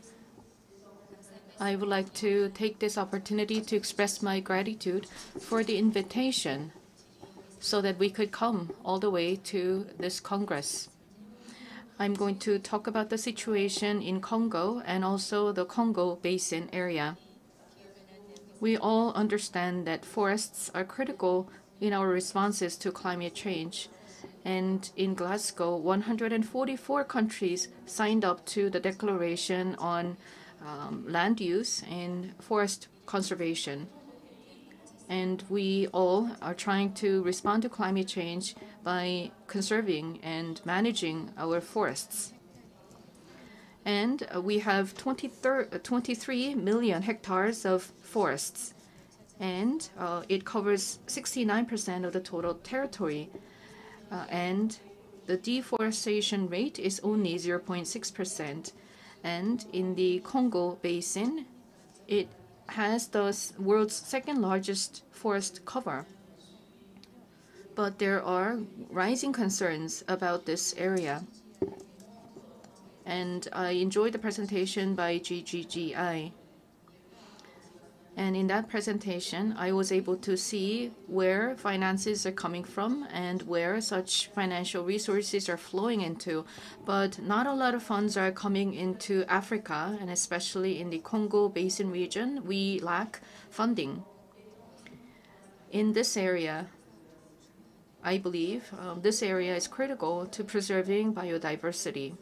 I would like to take this opportunity to express my gratitude for the invitation so that we could come all the way to this Congress. I'm going to talk about the situation in Congo and also the Congo Basin area. We all understand that forests are critical in our responses to climate change. And in Glasgow, 144 countries signed up to the Declaration on land use and forest conservation. And we all are trying to respond to climate change by conserving and managing our forests. And we have 23 million hectares of forests, and it covers 69% of the total territory. And the deforestation rate is only 0.6%. And in the Congo Basin, it has the world's second largest forest cover. But there are rising concerns about this area. And I enjoyed the presentation by GGGI. And in that presentation, I was able to see where finances are coming from and where such financial resources are flowing into. But not a lot of funds are coming into Africa, and especially in the Congo Basin region, we lack funding. In this area, I believe this area is critical to preserving biodiversity.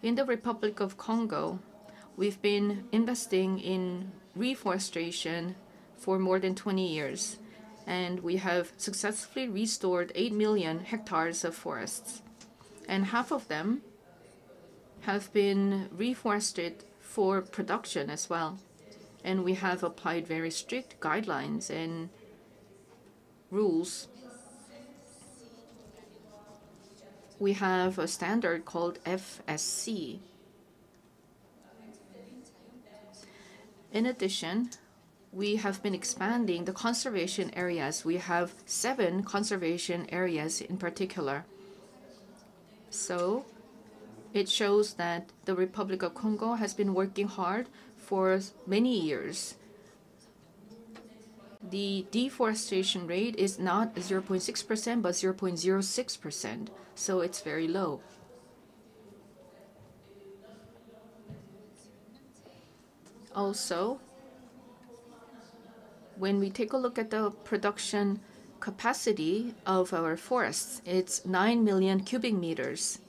In the Republic of Congo, we've been investing in reforestation for more than 20 years, and we have successfully restored 8 million hectares of forests. And half of them have been reforested for production as well. And we have applied very strict guidelines and rules. We have a standard called FSC. In addition, we have been expanding the conservation areas. We have 7 conservation areas in particular. So it shows that the Republic of Congo has been working hard for many years. The deforestation rate is not 0.6%, but 0.06%, so it's very low. Also, when we take a look at the production capacity of our forests, it's 9 million cubic meters,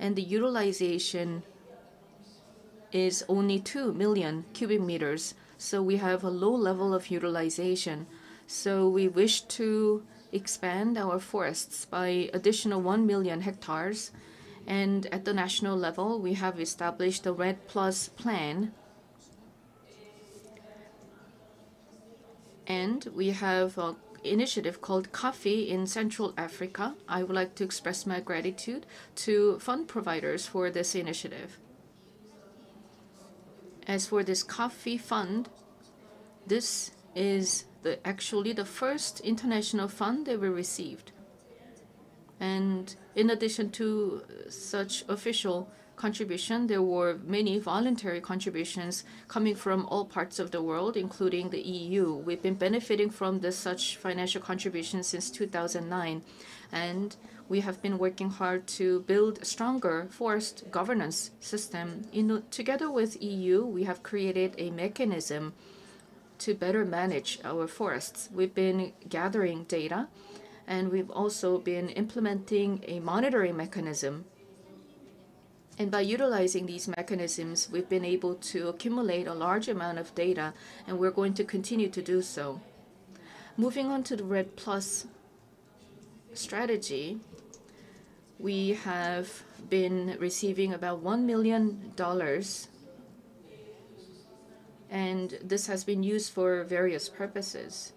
and the utilization is only 2 million cubic meters. So we have a low level of utilization. So we wish to expand our forests by additional 1 million hectares, And at the national level, we have established the Red Plus plan. And we have an initiative called Coffee in Central Africa. I would like to express my gratitude to fund providers for this initiative. As for this coffee fund, this is actually the first international fund that we received. And in addition to such official contribution, there were many voluntary contributions coming from all parts of the world, including the EU. We've been benefiting from such financial contributions since 2009, and we have been working hard to build a stronger forest governance system. Together with EU, we have created a mechanism to better manage our forests. We've been gathering data, and we've also been implementing a monitoring mechanism. And by utilizing these mechanisms, we've been able to accumulate a large amount of data, and we're going to continue to do so. Moving on to the Red Plus strategy, we have been receiving about $1 million, and this has been used for various purposes.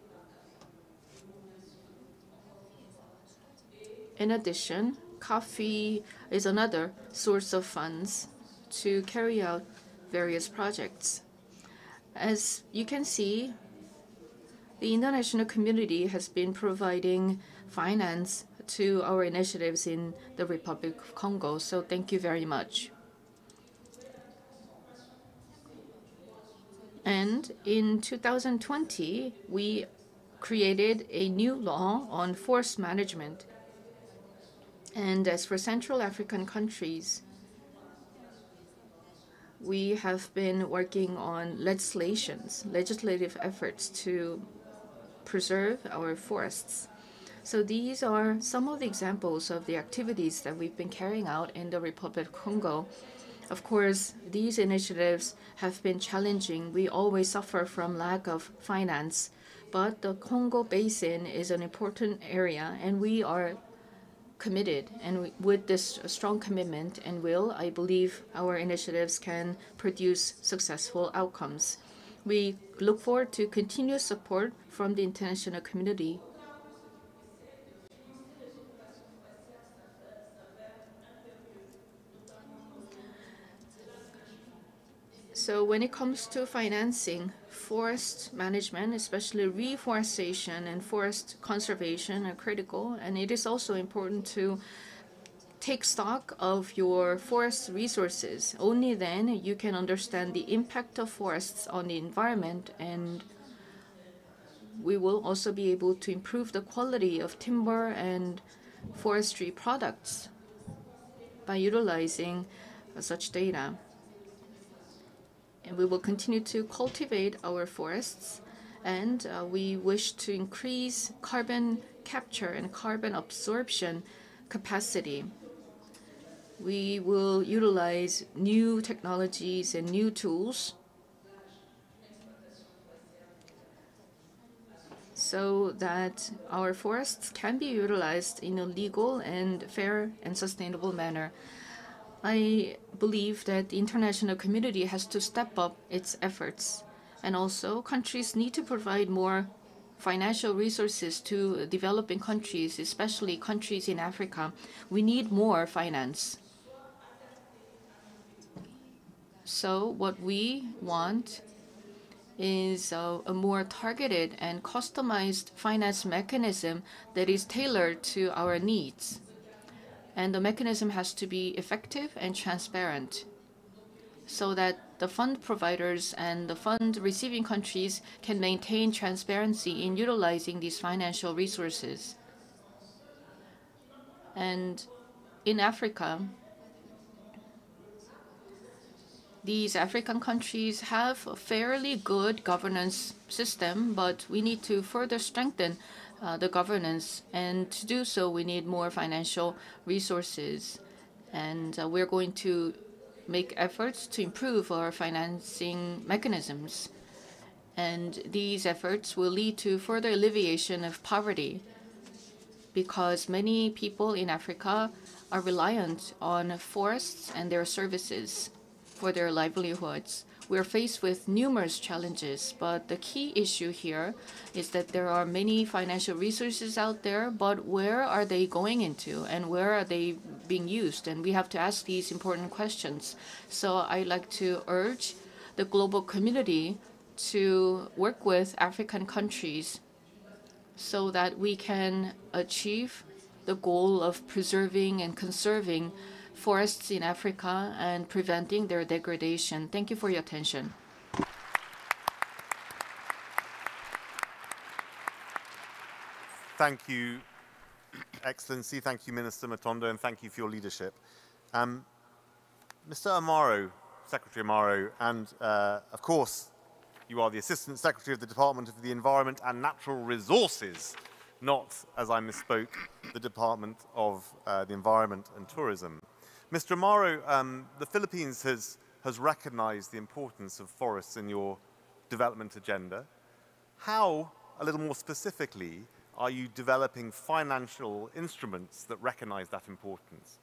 In addition, coffee is another source of funds to carry out various projects. As you can see, the international community has been providing finance to our initiatives in the Republic of Congo, so thank you very much. And in 2020, we created a new law on forest management. And as for Central African countries, we have been working on legislative efforts to preserve our forests. So these are some of the examples of the activities that we've been carrying out in the Republic of Congo. Of course, these initiatives have been challenging. We always suffer from lack of finance, but the Congo Basin is an important area, and we are committed. And with this strong commitment and will, I believe our initiatives can produce successful outcomes. We look forward to continuous support from the international community. So when it comes to financing forest management, especially reforestation and forest conservation, are critical, and it is also important to take stock of your forest resources. Only then you can understand the impact of forests on the environment, and we will also be able to improve the quality of timber and forestry products by utilizing such data. And we will continue to cultivate our forests, and we wish to increase carbon capture and carbon absorption capacity. We will utilize new technologies and new tools so that our forests can be utilized in a legal and fair and sustainable manner. I believe that the international community has to step up its efforts, and also countries need to provide more financial resources to developing countries, especially countries in Africa. We need more finance. So what we want is a more targeted and customized finance mechanism that is tailored to our needs. And the mechanism has to be effective and transparent so that the fund providers and the fund receiving countries can maintain transparency in utilizing these financial resources. And in Africa, these African countries have a fairly good governance system, but we need to further strengthen the governance, and to do so we need more financial resources, and we're going to make efforts to improve our financing mechanisms, and these efforts will lead to further alleviation of poverty, because many people in Africa are reliant on forests and their services for their livelihoods. We're faced with numerous challenges, but the key issue here is that there are many financial resources out there, but where are they going into and where are they being used? And we have to ask these important questions. So I'd like to urge the global community to work with African countries so that we can achieve the goal of preserving and conserving forests in Africa and preventing their degradation. Thank you for your attention. Thank you, Excellency. Thank you, Minister Matondo, and thank you for your leadership. Mr. Amaro, Secretary Amaro, and of course, you are the Assistant Secretary of the Department of the Environment and Natural Resources, not, as I misspoke, the Department of the Environment and Tourism. Mr. Amaro, the Philippines has recognized the importance of forests in your development agenda. How, a little more specifically, are you developing financial instruments that recognize that importance?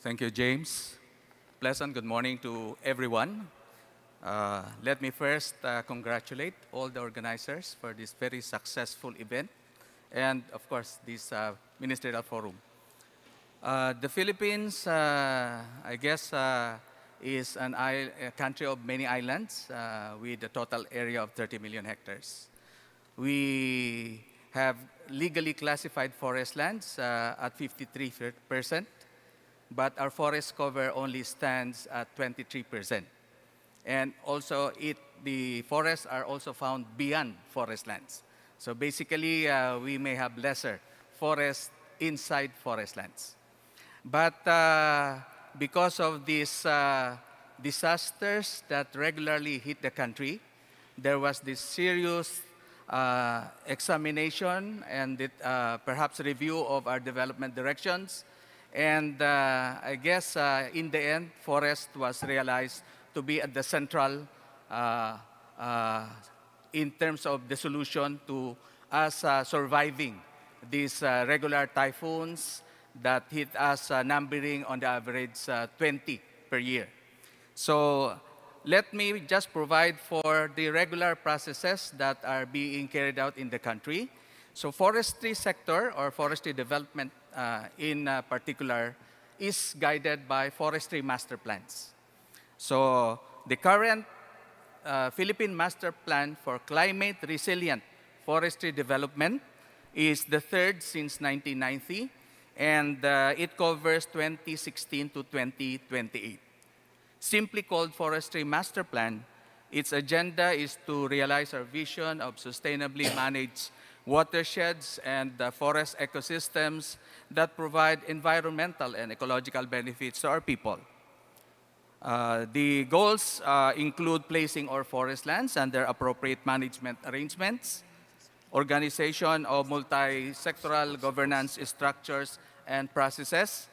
Thank you, James. Pleasant good morning to everyone. Let me first congratulate all the organizers for this very successful event and, of course, this Ministerial Forum. The Philippines, I guess, is a country of many islands with a total area of 30 million hectares. We have legally classified forest lands at 53%, but our forest cover only stands at 23%. And also, the forests are also found beyond forest lands. So basically, we may have lesser forests inside forest lands. But because of these disasters that regularly hit the country, there was this serious examination and perhaps review of our development directions. And I guess in the end, forest was realized to be at the central in terms of the solution to us surviving these regular typhoons that hit us numbering on the average 20 per year. So let me just provide for the regular processes that are being carried out in the country. So forestry sector or forestry development in particular is guided by forestry master plans. So the current Philippine Master Plan for Climate Resilient Forestry Development is the third since 1990, and it covers 2016 to 2028. Simply called Forestry Master Plan, its agenda is to realize our vision of sustainably managed watersheds and forest ecosystems that provide environmental and ecological benefits to our people. The goals include placing our forest lands under appropriate management arrangements, organization of multi-sectoral governance structures and processes,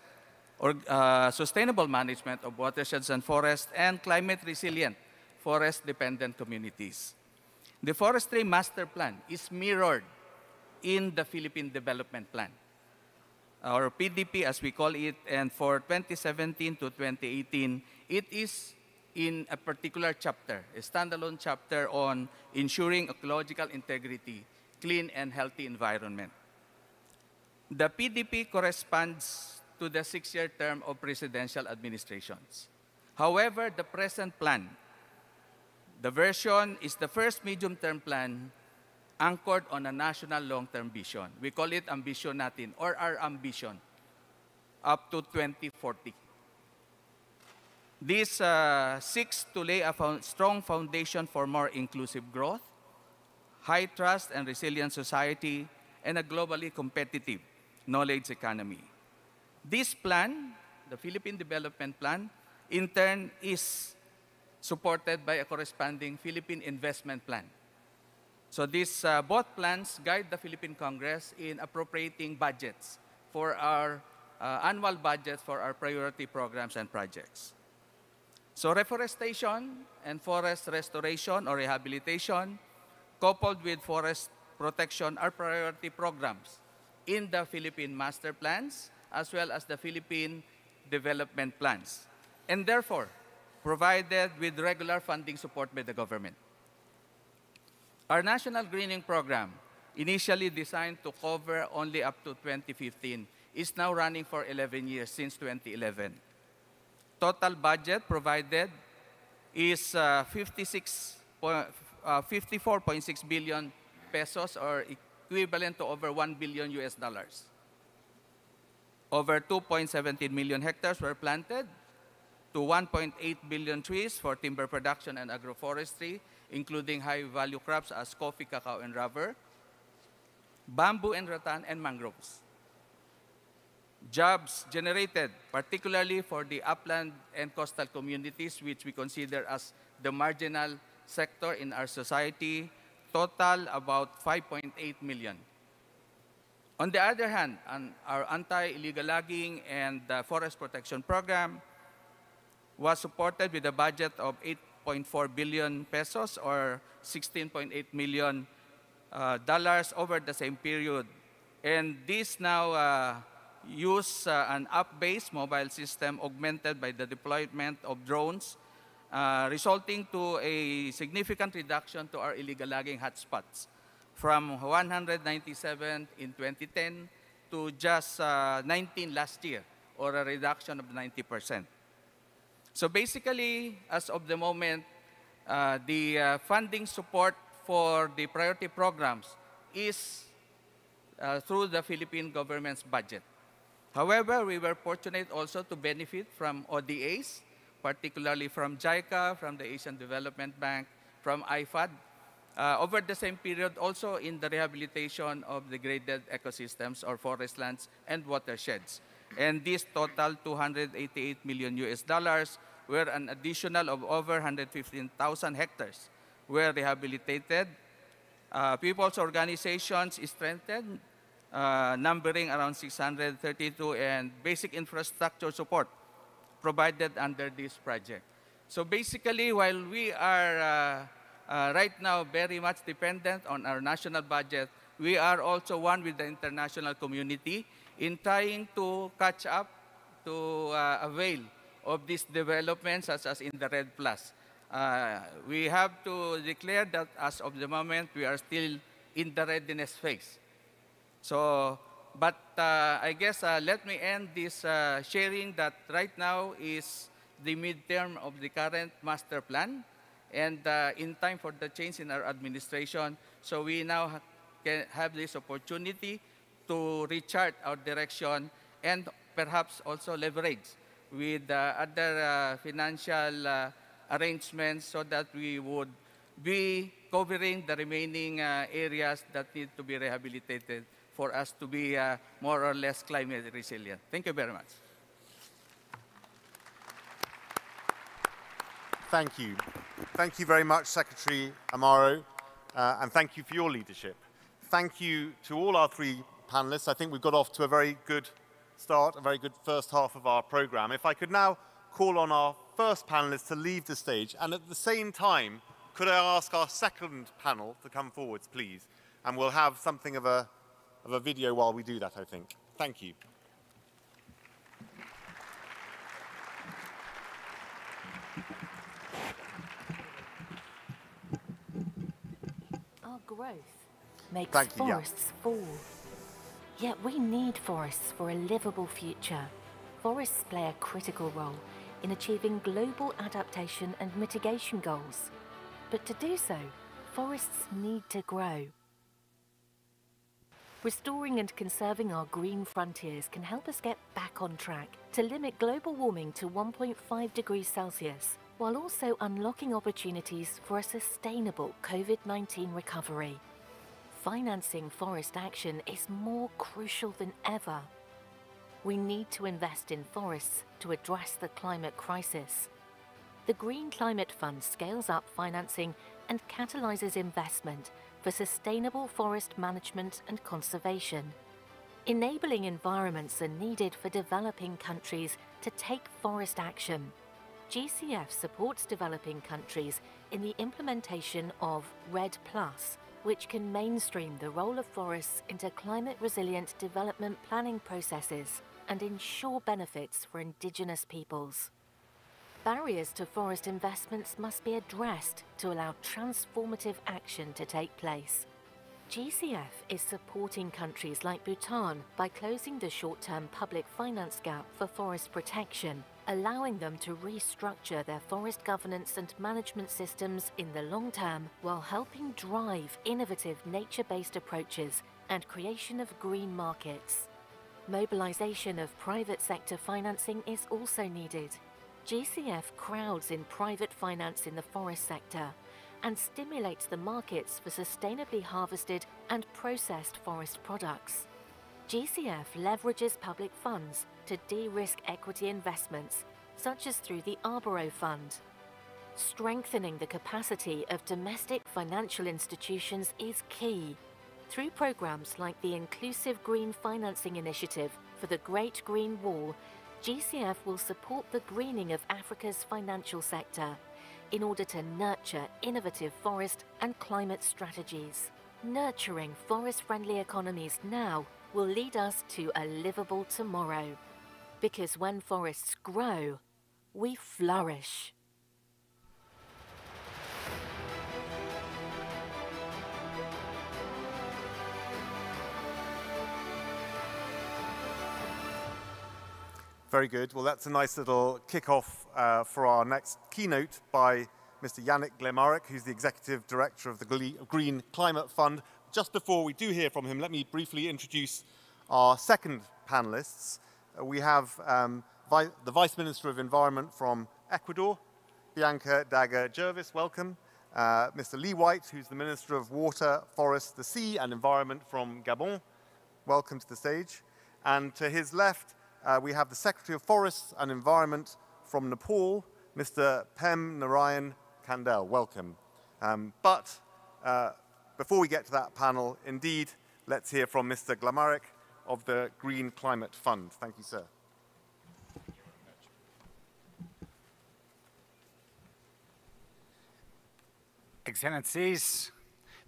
sustainable management of watersheds and forests, and climate-resilient forest-dependent communities. The Forestry Master Plan is mirrored in the Philippine Development Plan, or PDP as we call it, and for 2017 to 2018, it is in a particular chapter, a standalone chapter on ensuring ecological integrity, clean and healthy environment. The PDP corresponds to the 6-year term of presidential administrations. However, the present plan, the version is the first medium-term plan anchored on a national long-term vision. We call it Ambition Natin, or our ambition, up to 2040. This seeks to lay a strong foundation for more inclusive growth, high trust and resilient society, and a globally competitive knowledge economy. This plan, the Philippine Development Plan, in turn is supported by a corresponding Philippine Investment Plan. So these both plans guide the Philippine Congress in appropriating budgets for our annual budgets for our priority programs and projects. So reforestation and forest restoration or rehabilitation, coupled with forest protection, are priority programs in the Philippine master plans as well as the Philippine development plans, and therefore provided with regular funding support by the government. Our national greening program, initially designed to cover only up to 2015, is now running for 11 years since 2011. Total budget provided is 54.6 billion pesos, or equivalent to over $1 billion US dollars. Over 2.17 million hectares were planted, to 1.8 billion trees for timber production and agroforestry, including high-value crops as coffee, cacao, and rubber, bamboo and rattan, and mangroves. Jobs generated, particularly for the upland and coastal communities, which we consider as the marginal sector in our society, total about 5.8 million. On the other hand, our anti-illegal logging and forest protection program was supported with a budget of 8.4 billion pesos, or $16.8 million over the same period. And this now use an app-based mobile system augmented by the deployment of drones, resulting to a significant reduction to our illegal logging hotspots, from 197 in 2010 to just 19 last year, or a reduction of 90%. So basically, as of the moment, the funding support for the priority programs is through the Philippine government's budget. However, we were fortunate also to benefit from ODAs, particularly from JICA, from the Asian Development Bank, from IFAD, over the same period also in the rehabilitation of degraded ecosystems or forest lands and watersheds. And this total 288 million US dollars, where an additional of over 115,000 hectares were rehabilitated. People's organizations strengthened, numbering around 632, and basic infrastructure support provided under this project. So basically, while we are right now very much dependent on our national budget, we are also one with the international community in trying to catch up to avail of these developments, such as in the RED+. We have to declare that as of the moment, we are still in the readiness phase. So, but I guess let me end this sharing that right now is the midterm of the current master plan, and in time for the change in our administration. So we now can have this opportunity to rechart our direction and perhaps also leverage with other financial arrangements, so that we would be covering the remaining areas that need to be rehabilitated for us to be more or less climate resilient. Thank you very much. Thank you. Thank you very much, Secretary Amaro, and thank you for your leadership. Thank you to all our three panelists. I think we've got off to a very good start, a very good first half of our program. If I could now call on our first panelist to leave the stage, and at the same time, could I ask our second panel to come forwards, please? And we'll have something of a video while we do that, I think. Thank you. Our growth makes forests fall. Yet we need forests for a livable future. Forests play a critical role in achieving global adaptation and mitigation goals. But to do so, forests need to grow. Restoring and conserving our green frontiers can help us get back on track to limit global warming to 1.5 degrees Celsius, while also unlocking opportunities for a sustainable COVID-19 recovery. Financing forest action is more crucial than ever. We need to invest in forests to address the climate crisis. The Green Climate Fund scales up financing and catalyses investment for sustainable forest management and conservation. Enabling environments are needed for developing countries to take forest action. GCF supports developing countries in the implementation of RED+, which can mainstream the role of forests into climate-resilient development planning processes and ensure benefits for indigenous peoples. Barriers to forest investments must be addressed to allow transformative action to take place. GCF is supporting countries like Bhutan by closing the short-term public finance gap for forest protection, allowing them to restructure their forest governance and management systems in the long term while helping drive innovative nature-based approaches and creation of green markets. Mobilization of private sector financing is also needed. GCF crowds in private finance in the forest sector and stimulates the markets for sustainably harvested and processed forest products. GCF leverages public funds to de-risk equity investments, such as through the Arboro Fund. Strengthening the capacity of domestic financial institutions is key. Through programs like the Inclusive Green Financing Initiative for the Great Green Wall, GCF will support the greening of Africa's financial sector in order to nurture innovative forest and climate strategies. Nurturing forest-friendly economies now will lead us to a livable tomorrow. Because when forests grow, we flourish. Very good. Well, that's a nice little kick-off for our next keynote by Mr. Yannick Glemarek, who's the Executive Director of the Green Climate Fund. Just before we do hear from him, let me briefly introduce our second panelists. We have the Vice Minister of Environment from Ecuador, Bianca Daga-Jervis, welcome. Mr. Lee White, who's the Minister of Water, Forest, the Sea and Environment from Gabon, welcome to the stage. And to his left, we have the Secretary of Forests and Environment from Nepal, Mr. Pem Narayan Kandel. Welcome. But before we get to that panel, indeed, let's hear from Mr. Glemarek of the Green Climate Fund. Thank you, sir. Excellencies,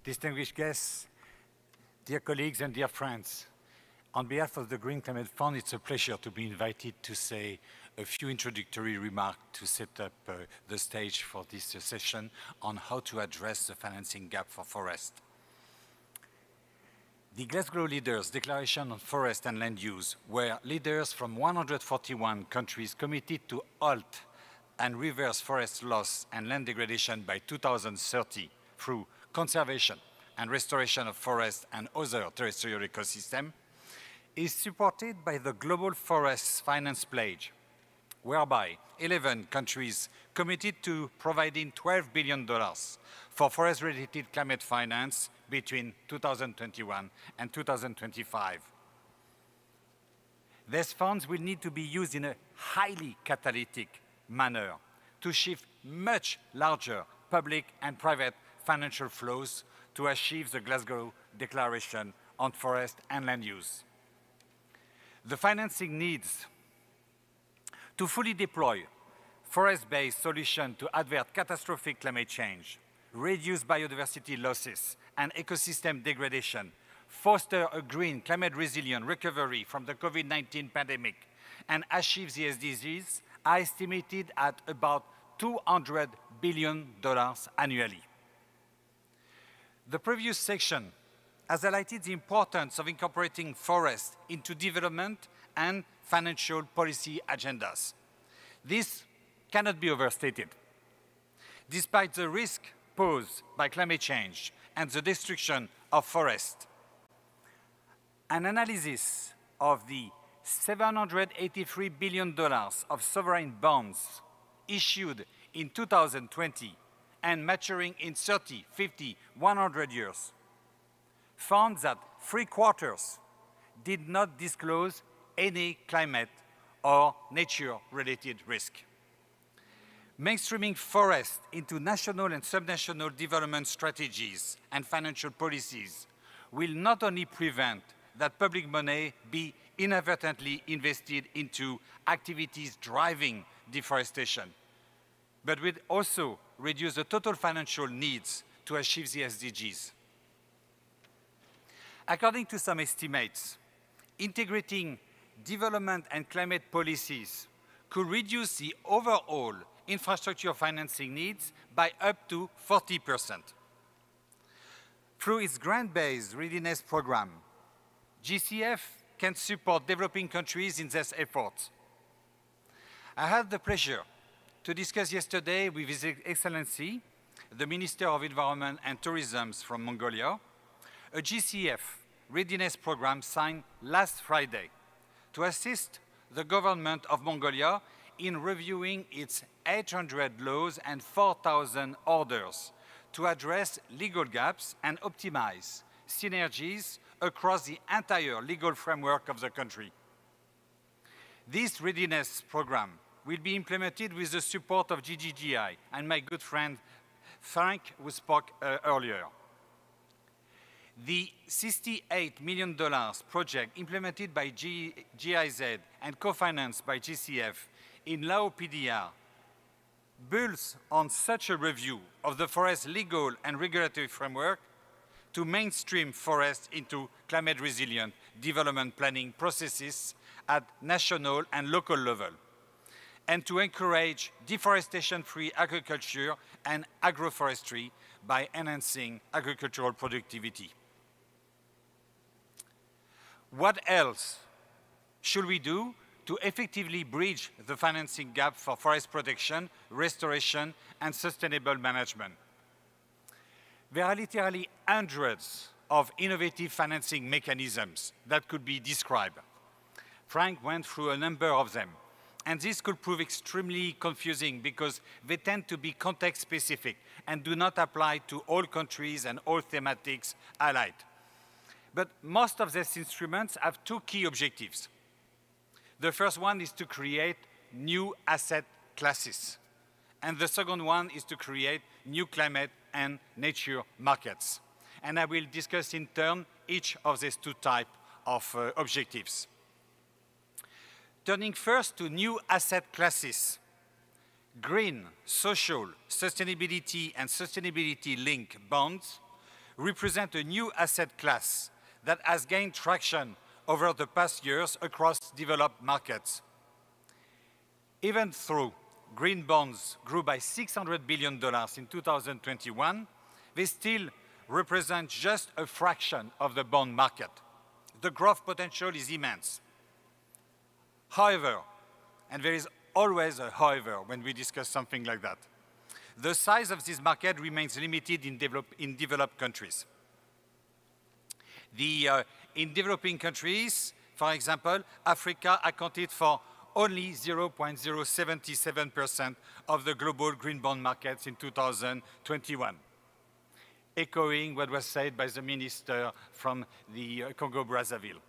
distinguished guests, dear colleagues and dear friends, on behalf of the Green Climate Fund, it's a pleasure to be invited to say a few introductory remarks to set up the stage for this session on how to address the financing gap for forest. The Glasgow Leaders' Declaration on Forest and Land Use, where leaders from 141 countries committed to halt and reverse forest loss and land degradation by 2030 through conservation and restoration of forests and other terrestrial ecosystems, is supported by the Global Forests Finance Pledge, whereby 11 countries committed to providing $12 billion for forest-related climate finance between 2021 and 2025. These funds will need to be used in a highly catalytic manner to shift much larger public and private financial flows to achieve the Glasgow Declaration on Forest and Land Use. The financing needs to fully deploy forest-based solutions to avert catastrophic climate change, reduce biodiversity losses and ecosystem degradation, foster a green climate-resilient recovery from the COVID-19 pandemic, and achieve the SDGs are estimated at about $200 billion annually. The previous section has highlighted the importance of incorporating forests into development and financial policy agendas. This cannot be overstated. Despite the risk posed by climate change and the destruction of forests, an analysis of the $783 billion of sovereign bonds issued in 2020 and maturing in 30, 50, 100 years found that 3/4 did not disclose any climate or nature-related risk. Mainstreaming forests into national and subnational development strategies and financial policies will not only prevent that public money be inadvertently invested into activities driving deforestation, but will also reduce the total financial needs to achieve the SDGs. According to some estimates, integrating development and climate policies could reduce the overall infrastructure financing needs by up to 40%. Through its grant-based readiness program, GCF can support developing countries in these efforts. I had the pleasure to discuss yesterday with His Excellency, the Minister of Environment and Tourism from Mongolia, a GCF readiness program signed last Friday to assist the government of Mongolia in reviewing its 800 laws and 4,000 orders to address legal gaps and optimize synergies across the entire legal framework of the country. This readiness program will be implemented with the support of GGGI and my good friend Frank, who spoke earlier. The $68 million project implemented by GIZ and co-financed by GCF in Lao PDR builds on such a review of the forest legal and regulatory framework to mainstream forests into climate-resilient development planning processes at national and local level, and to encourage deforestation-free agriculture and agroforestry by enhancing agricultural productivity. What else should we do to effectively bridge the financing gap for forest protection, restoration, and sustainable management? There are literally hundreds of innovative financing mechanisms that could be described. Frank went through a number of them, and this could prove extremely confusing because they tend to be context-specific and do not apply to all countries and all thematics alike. But most of these instruments have two key objectives. The first one is to create new asset classes. And the second one is to create new climate and nature markets. And I will discuss in turn each of these two types of objectives. Turning first to new asset classes, green, social, sustainability, and sustainability-linked bonds represent a new asset class that has gained traction over the past years across developed markets. Even though green bonds grew by $600 billion in 2021, they still represent just a fraction of the bond market. The growth potential is immense. However, and there is always a however when we discuss something like that, the size of this market remains limited in developed countries. In developing countries, for example, Africa accounted for only 0.077% of the global green bond markets in 2021, echoing what was said by the minister from the Congo-Brazzaville.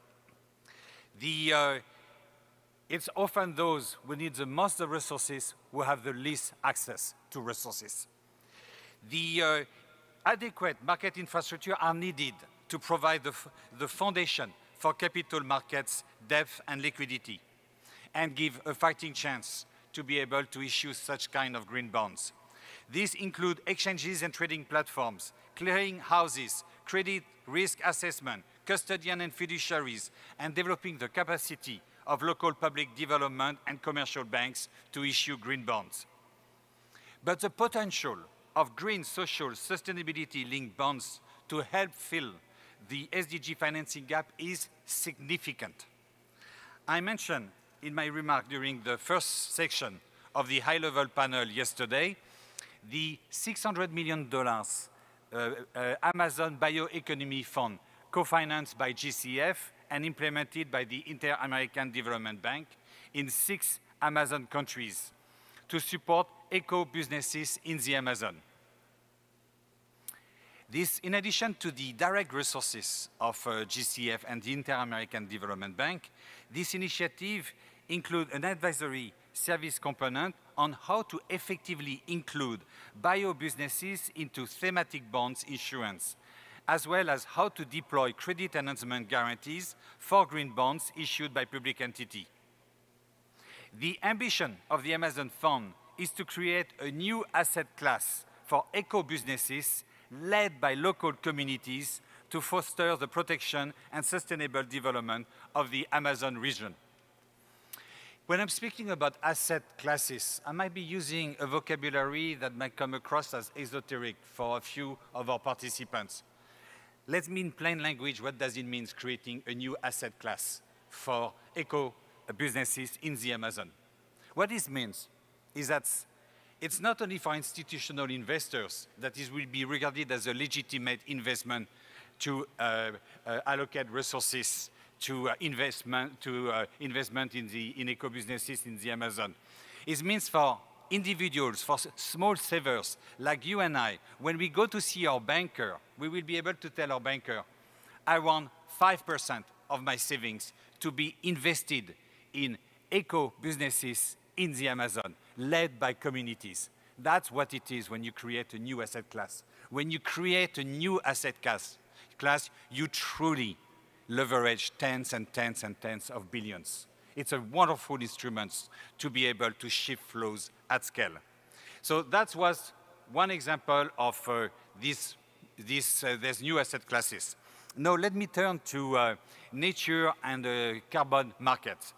It's often those who need the most of resources who have the least access to resources. The adequate market infrastructure are needed to provide the foundation for capital markets depth and liquidity, and give a fighting chance to be able to issue such kind of green bonds. These include exchanges and trading platforms, clearing houses, credit risk assessment, custodian and fiduciaries, and developing the capacity of local public development and commercial banks to issue green bonds. But the potential of green social sustainability-linked bonds to help fill the SDG financing gap is significant. I mentioned in my remark during the first section of the high-level panel yesterday the $600 million Amazon Bioeconomy Fund, co-financed by GCF and implemented by the Inter-American Development Bank in 6 Amazon countries to support eco-businesses in the Amazon. This, in addition to the direct resources of GCF and the Inter-American Development Bank, this initiative includes an advisory service component on how to effectively include bio-businesses into thematic bonds issuance, as well as how to deploy credit enhancement guarantees for green bonds issued by public entities. The ambition of the Amazon Fund is to create a new asset class for eco-businesses led by local communities to foster the protection and sustainable development of the Amazon region. When I'm speaking about asset classes, I might be using a vocabulary that might come across as esoteric for a few of our participants. Let's mean in plain language, what does it mean creating a new asset class for eco businesses in the Amazon? What this means is that it's not only for institutional investors that it will be regarded as a legitimate investment to allocate resources to investment in eco businesses in the Amazon. It means for individuals, for small savers like you and I, when we go to see our banker, we will be able to tell our banker, I want 5% of my savings to be invested in eco businesses in the Amazon, led by communities. That's what it is when you create a new asset class. When you create a new asset class, you truly leverage tens and tens and tens of billions. It's a wonderful instrument to be able to shift flows at scale. So that was one example of these new asset classes. Now let me turn to nature and carbon markets.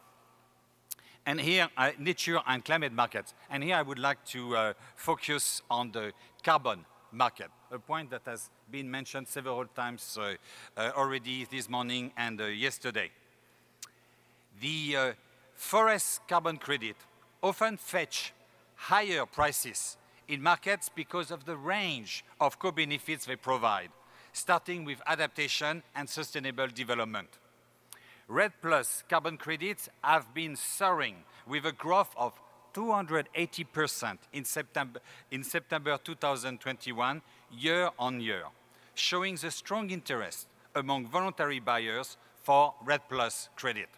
And here, nature and climate markets. And here I would like to focus on the carbon market, a point that has been mentioned several times already this morning and yesterday. The forest carbon credit often fetch higher prices in markets because of the range of co-benefits they provide, starting with adaptation and sustainable development. REDD+ carbon credits have been soaring with a growth of 280% in September 2021, year on year, showing the strong interest among voluntary buyers for REDD+ credit.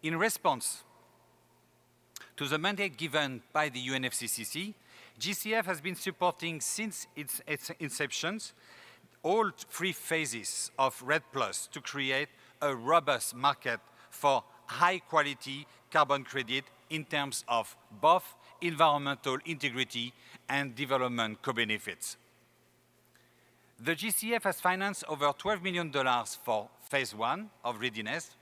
In response to the mandate given by the UNFCCC, GCF has been supporting since its inception all three phases of REDD+ to create a robust market for high-quality carbon credit in terms of both environmental integrity and development co-benefits. The GCF has financed over $12 million for phase one of readiness,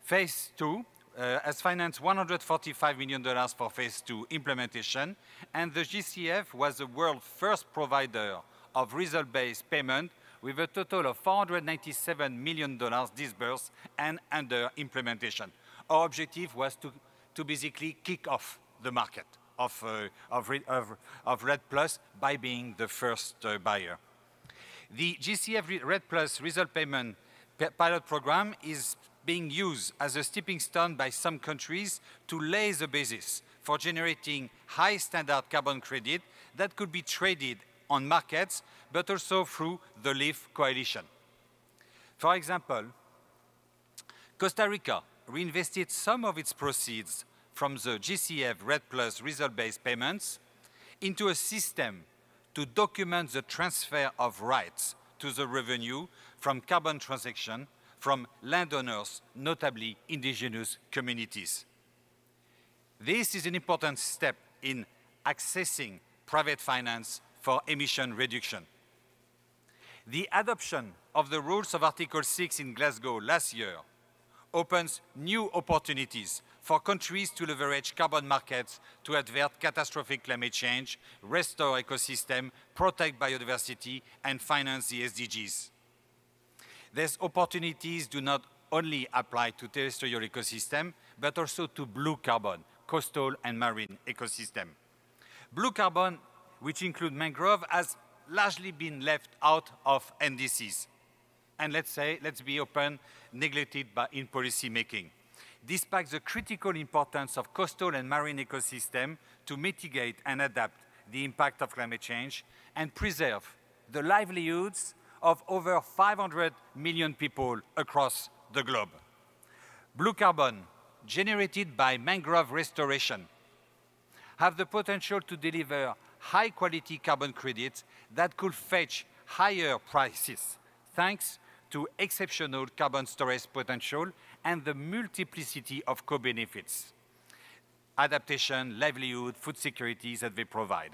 Phase two has financed $145 million for phase two implementation, and the GCF was the world's first provider of result-based payment with a total of $497 million disbursed and under implementation. Our objective was to basically kick off the market of REDD+ by being the first buyer. The GCF REDD+ result payment pilot program is being used as a stepping stone by some countries to lay the basis for generating high standard carbon credit that could be traded on markets, but also through the LEAF coalition. For example, Costa Rica reinvested some of its proceeds from the GCF REDD+ result-based payments into a system to document the transfer of rights to the revenue from carbon transaction from landowners, notably indigenous communities. This is an important step in accessing private finance for emission reduction. The adoption of the rules of Article 6 in Glasgow last year opens new opportunities for countries to leverage carbon markets to avert catastrophic climate change, restore ecosystem, protect biodiversity, and finance the SDGs. These opportunities do not only apply to terrestrial ecosystem, but also to blue carbon, coastal and marine ecosystem. Blue carbon, which include mangrove, has largely been left out of NDCs. And let's be open, neglected in policy making. Despite the critical importance of coastal and marine ecosystem to mitigate and adapt the impact of climate change and preserve the livelihoods of over 500 million people across the globe. Blue carbon, generated by mangrove restoration, have the potential to deliver high-quality carbon credits that could fetch higher prices, thanks to exceptional carbon storage potential and the multiplicity of co-benefits, adaptation, livelihood, food security that they provide.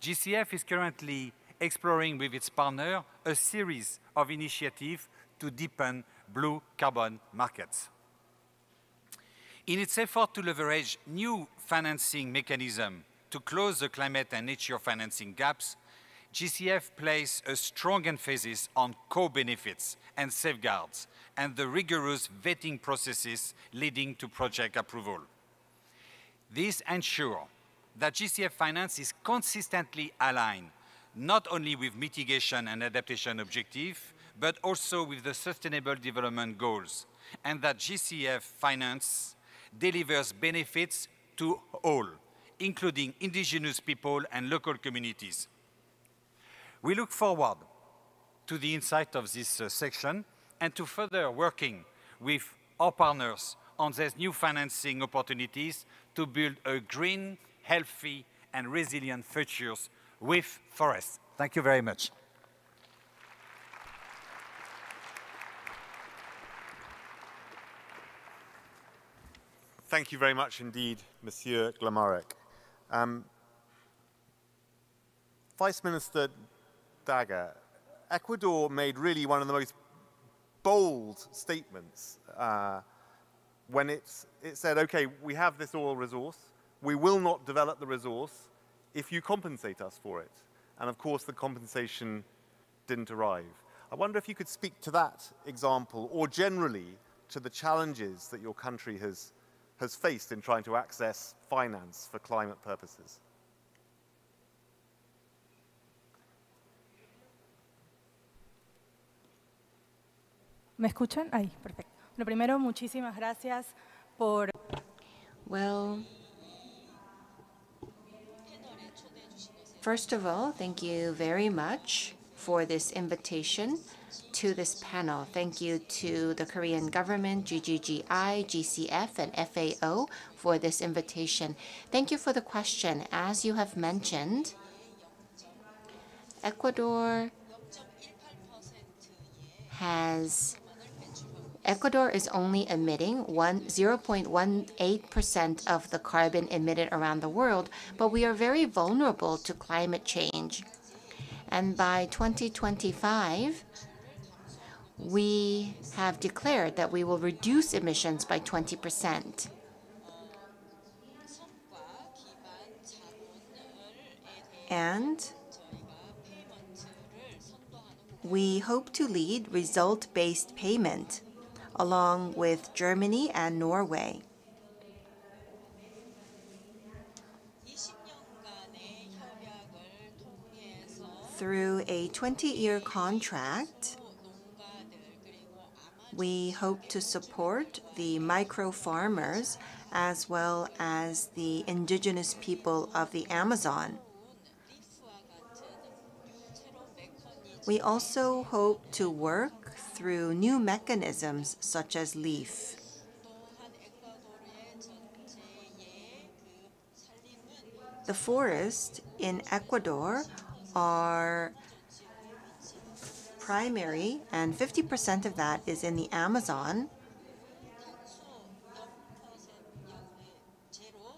GCF is currently exploring with its partner a series of initiatives to deepen blue carbon markets. In its effort to leverage new financing mechanisms to close the climate and nature financing gaps, GCF places a strong emphasis on co-benefits and safeguards and the rigorous vetting processes leading to project approval. This ensures that GCF finance is consistently aligned not only with mitigation and adaptation objectives, but also with the Sustainable Development Goals, and that GCF finance delivers benefits to all, including indigenous people and local communities. We look forward to the insight of this section and to further working with our partners on these new financing opportunities to build a green, healthy, and resilient future with forests. Thank you very much. Thank you very much indeed, Monsieur Glamarek. Vice Minister Daga, Ecuador made really one of the most bold statements when it said, okay, we have this oil resource, we will not develop the resource if you compensate us for it. And of course, the compensation didn't arrive. I wonder if you could speak to that example, or generally to the challenges that your country has faced in trying to access finance for climate purposes. ¿Me escuchan? Ahí, perfecto. Lo primero, muchísimas gracias por... Well, first of all, thank you very much for this invitation to this panel. Thank you to the Korean government, GGGI, GCF, and FAO for this invitation. Thank you for the question. As you have mentioned, Ecuador is only emitting 0.18% of the carbon emitted around the world, but we are very vulnerable to climate change. And by 2025, we have declared that we will reduce emissions by 20%. And we hope to lead result-based payment along with Germany and Norway. Through a 20-year contract, we hope to support the micro farmers as well as the indigenous people of the Amazon. We also hope to work through new mechanisms such as LEAF. The forests in Ecuador are primary, and 50% of that is in the Amazon.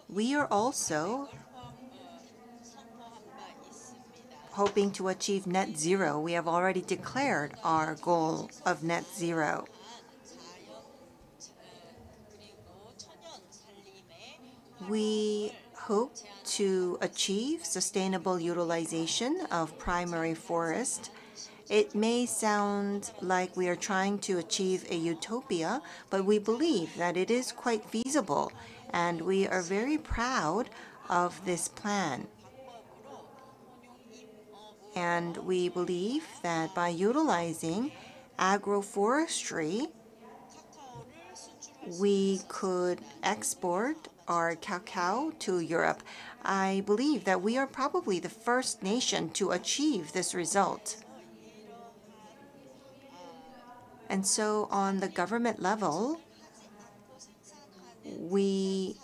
We are also hoping to achieve net zero. We have already declared our goal of net zero. We hope to achieve sustainable utilization of primary forest. It may sound like we are trying to achieve a utopia, but we believe that it is quite feasible, and we are very proud of this plan. And we believe that by utilizing agroforestry, we could export our cacao to Europe. I believe that we are probably the first nation to achieve this result. And so on the government level, we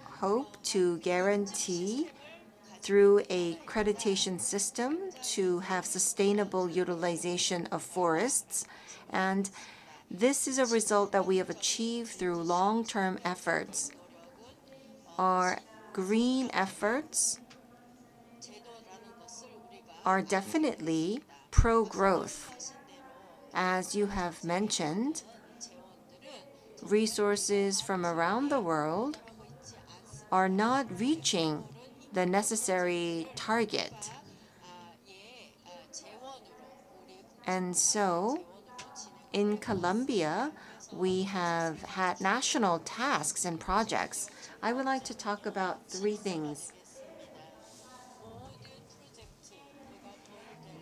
hope to guarantee through a accreditation system to have sustainable utilization of forests. And this is a result that we have achieved through long-term efforts. Our green efforts are definitely pro-growth. As you have mentioned, resources from around the world are not reaching the necessary target. And so, in Colombia, we have had national tasks and projects. I would like to talk about 3 things.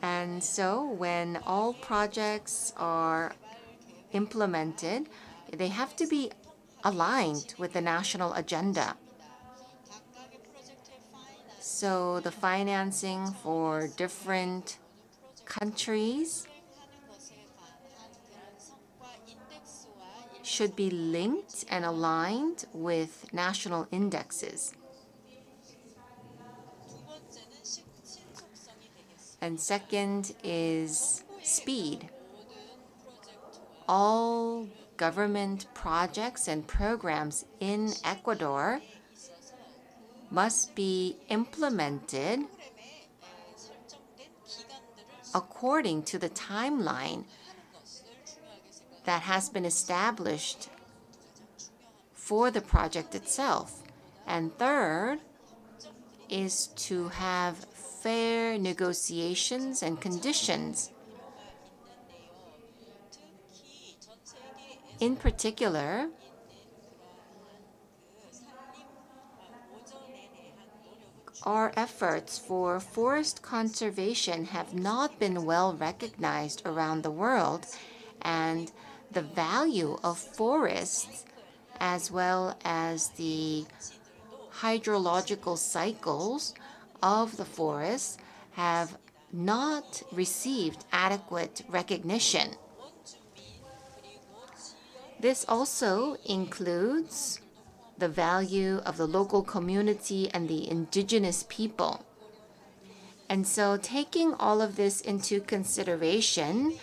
And so, when all projects are implemented, they have to be aligned with the national agenda. So the financing for different countries should be linked and aligned with national indexes. And second is speed. All government projects and programs in Ecuador must be implemented according to the timeline that has been established for the project itself. And third is to have fair negotiations and conditions. In particular, our efforts for forest conservation have not been well recognized around the world, and the value of forests, as well as the hydrological cycles of the forests, have not received adequate recognition. This also includes the value of the local community and the indigenous people. And so, taking all of this into consideration,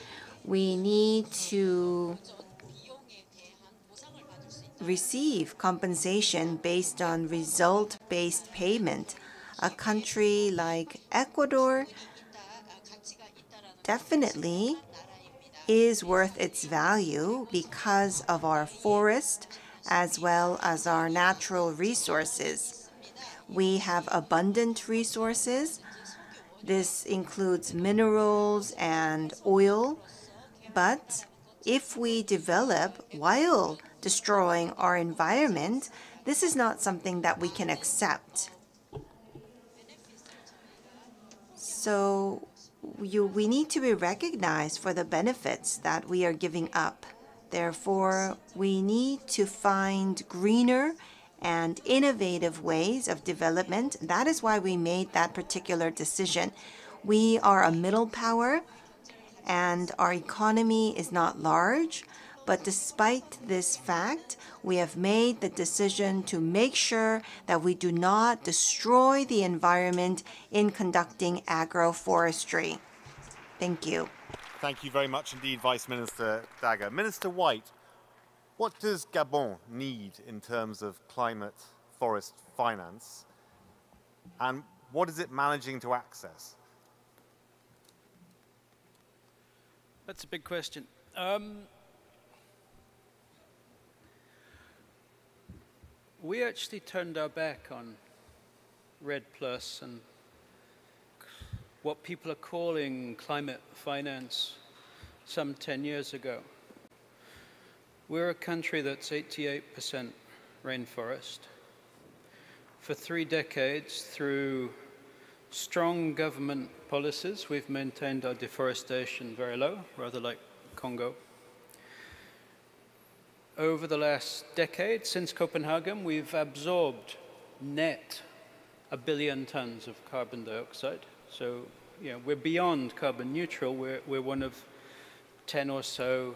we need to receive compensation based on result-based payment. A country like Ecuador definitely is worth its value because of our forest as well as our natural resources. We have abundant resources. This includes minerals and oil. But if we develop while destroying our environment, this is not something that we can accept. So we need to be recognized for the benefits that we are giving up. Therefore, we need to find greener and innovative ways of development. That is why we made that particular decision. We are a middle power, and our economy is not large. But despite this fact, we have made the decision to make sure that we do not destroy the environment in conducting agroforestry. Thank you. Thank you very much indeed, Vice Minister Dagger. Minister White, what does Gabon need in terms of climate forest finance, and what is it managing to access? That's a big question. We actually turned our back on REDD+ and what people are calling climate finance some 10 years ago. We're a country that's 88% rainforest. For 3 decades, through strong government policies, we've maintained our deforestation very low, rather like Congo. Over the last decade, since Copenhagen, we've absorbed net 1 billion tons of carbon dioxide. So, we're beyond carbon neutral. We're one of 10 or so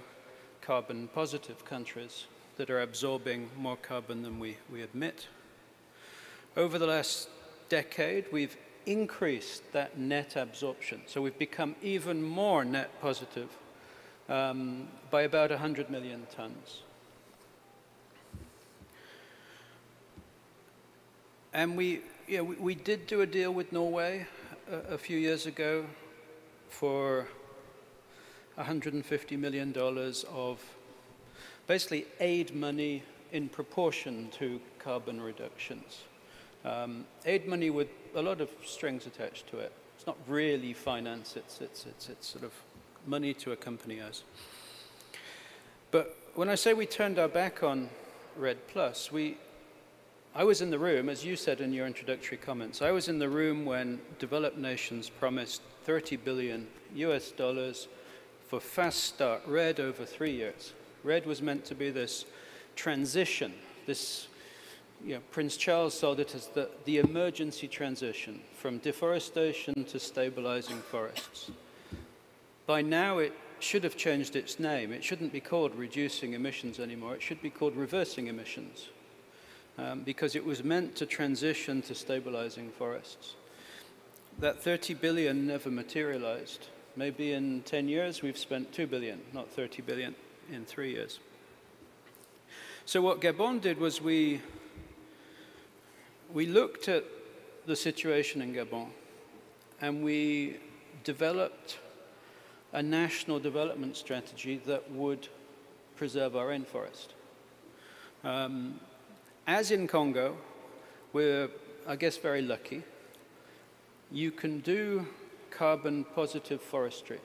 carbon positive countries that are absorbing more carbon than we emit. Over the last decade, we've increased that net absorption. So we've become even more net positive by about 100 million tons. And we did do a deal with Norway a few years ago for $150 million of basically aid money in proportion to carbon reductions. Aid money with a lot of strings attached to it. It's not really finance, it's sort of money to accompany us. But when I say we turned our back on REDD+, I was in the room, as you said in your introductory comments, I was in the room when developed nations promised $30 billion for Fast Start REDD over 3 years. REDD was meant to be this transition, this, Prince Charles sold it as the emergency transition from deforestation to stabilizing forests. By now, it should have changed its name. It shouldn't be called reducing emissions anymore. It should be called reversing emissions, because it was meant to transition to stabilizing forests. That 30 billion never materialized. Maybe in 10 years, we've spent 2 billion, not 30 billion in 3 years. So what Gabon did was we looked at the situation in Gabon and we developed a national development strategy that would preserve our rainforest. As in Congo, we're, I guess, very lucky. You can do carbon positive forestry.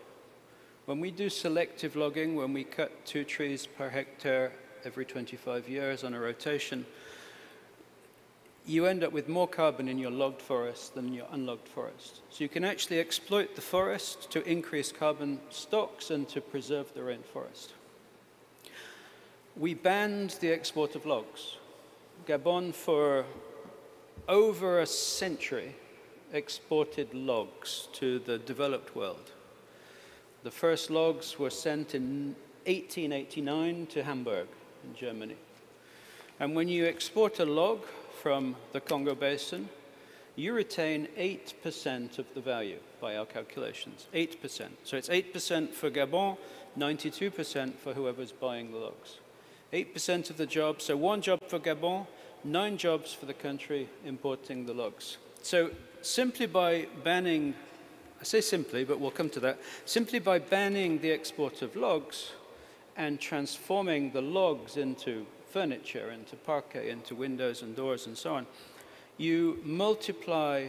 When we do selective logging, when we cut 2 trees per hectare every 25 years on a rotation, you end up with more carbon in your logged forest than in your unlogged forest. So you can actually exploit the forest to increase carbon stocks and to preserve the rainforest. We banned the export of logs. Gabon, for over a century, exported logs to the developed world. The first logs were sent in 1889 to Hamburg in Germany. And when you export a log from the Congo Basin, you retain 8% of the value by our calculations, 8%. So it's 8% for Gabon, 92% for whoever's buying the logs. 8% of the job, so 1 job for Gabon, 9 jobs for the country importing the logs. So simply by banning, I say simply, but we'll come to that, simply by banning the export of logs and transforming the logs into furniture, into parquet, into windows and doors and so on, you multiply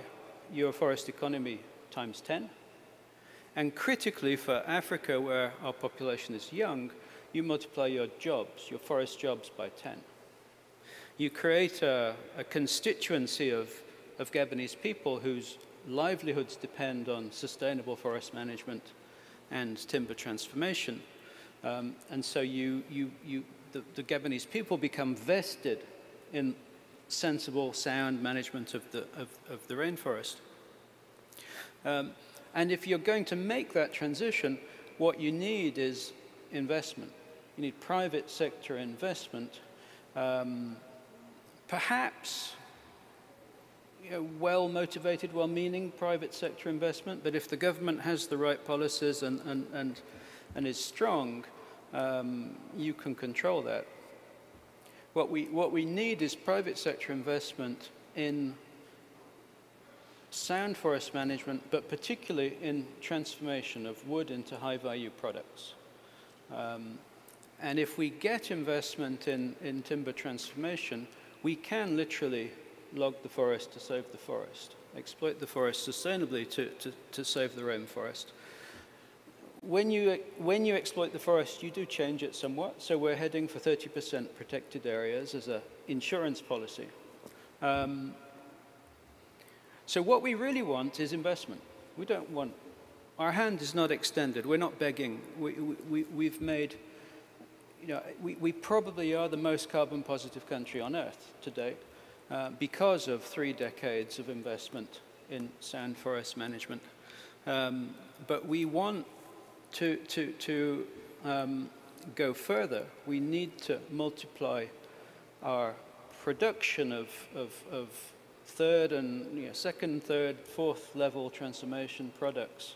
your forest economy times 10. And critically for Africa, where our population is young, you multiply your jobs, your forest jobs, by 10. You create a constituency of Gabonese people whose livelihoods depend on sustainable forest management and timber transformation. And so the Gabonese people become vested in sensible, sound management of the rainforest. And if you're going to make that transition, what you need is investment. You need private sector investment, perhaps well-motivated, well-meaning private sector investment, but if the government has the right policies and is strong, you can control that. What we need is private sector investment in sound forest management, but particularly in transformation of wood into high-value products. And if we get investment in timber transformation, we can literally log the forest to save the forest, exploit the forest sustainably to save the rainforest. When you exploit the forest, you do change it somewhat. So we're heading for 30% protected areas as an insurance policy. So what we really want is investment. We don't want, our hand is not extended. We're not begging. We've made, we probably are the most carbon positive country on earth today because of 3 decades of investment in sound forest management. But we want to go further. We need to multiply our production of third and second, third, fourth level transformation products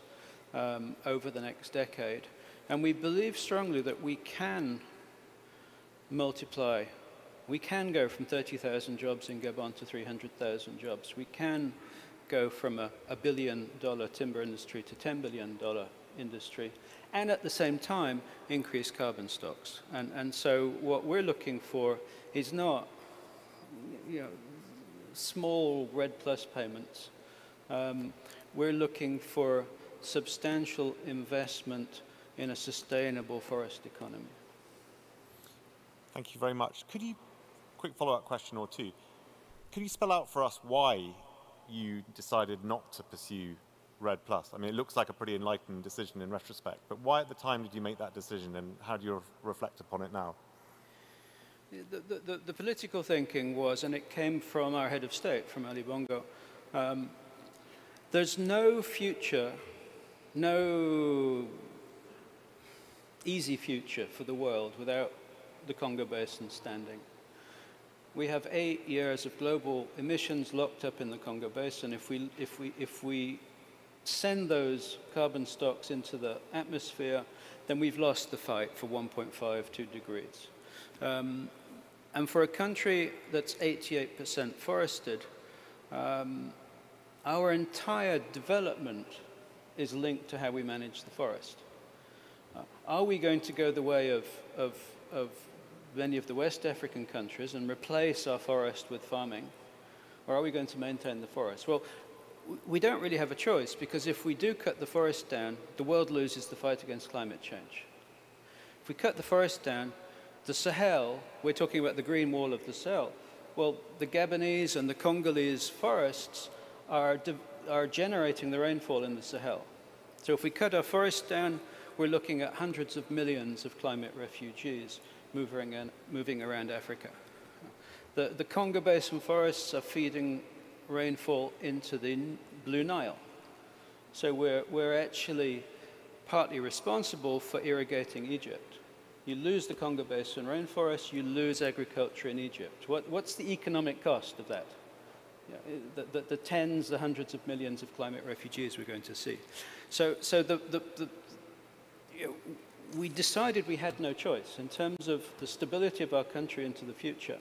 over the next decade. And we believe strongly that we can multiply. We can go from 30,000 jobs in Gabon to 300,000 jobs. We can go from a $1 billion timber industry to $10 billion industry, and at the same time increase carbon stocks. And so what we're looking for is not, small RED+ payments. We're looking for substantial investment in a sustainable forest economy. Thank you very much. Could you, quick follow-up question or two, could you spell out for us why you decided not to pursue RED+? I mean, it looks like a pretty enlightened decision in retrospect, but why at the time did you make that decision, and how do you reflect upon it now? The political thinking was, and it came from our head of state, from Ali Bongo, there's no future, no easy future for the world without the Congo Basin standing. We have 8 years of global emissions locked up in the Congo Basin. If we send those carbon stocks into the atmosphere, then we've lost the fight for 1.5, 2 degrees. And for a country that's 88% forested, our entire development is linked to how we manage the forest. Are we going to go the way of many of the West African countries and replace our forest with farming, or are we going to maintain the forest? Well, we don't really have a choice, because if we do cut the forest down, the world loses the fight against climate change. If we cut the forest down, the Sahel, we're talking about the green wall of the Sahel, well, the Gabonese and the Congolese forests are generating the rainfall in the Sahel. So if we cut our forests down, we're looking at hundreds of millions of climate refugees moving around Africa. The Congo Basin forests are feeding rainfall into the Blue Nile. So we're actually partly responsible for irrigating Egypt. You lose the Congo Basin rainforest, you lose agriculture in Egypt. What's the economic cost of that? The tens, the hundreds of millions of climate refugees we're going to see. So we decided we had no choice. In terms of the stability of our country into the future,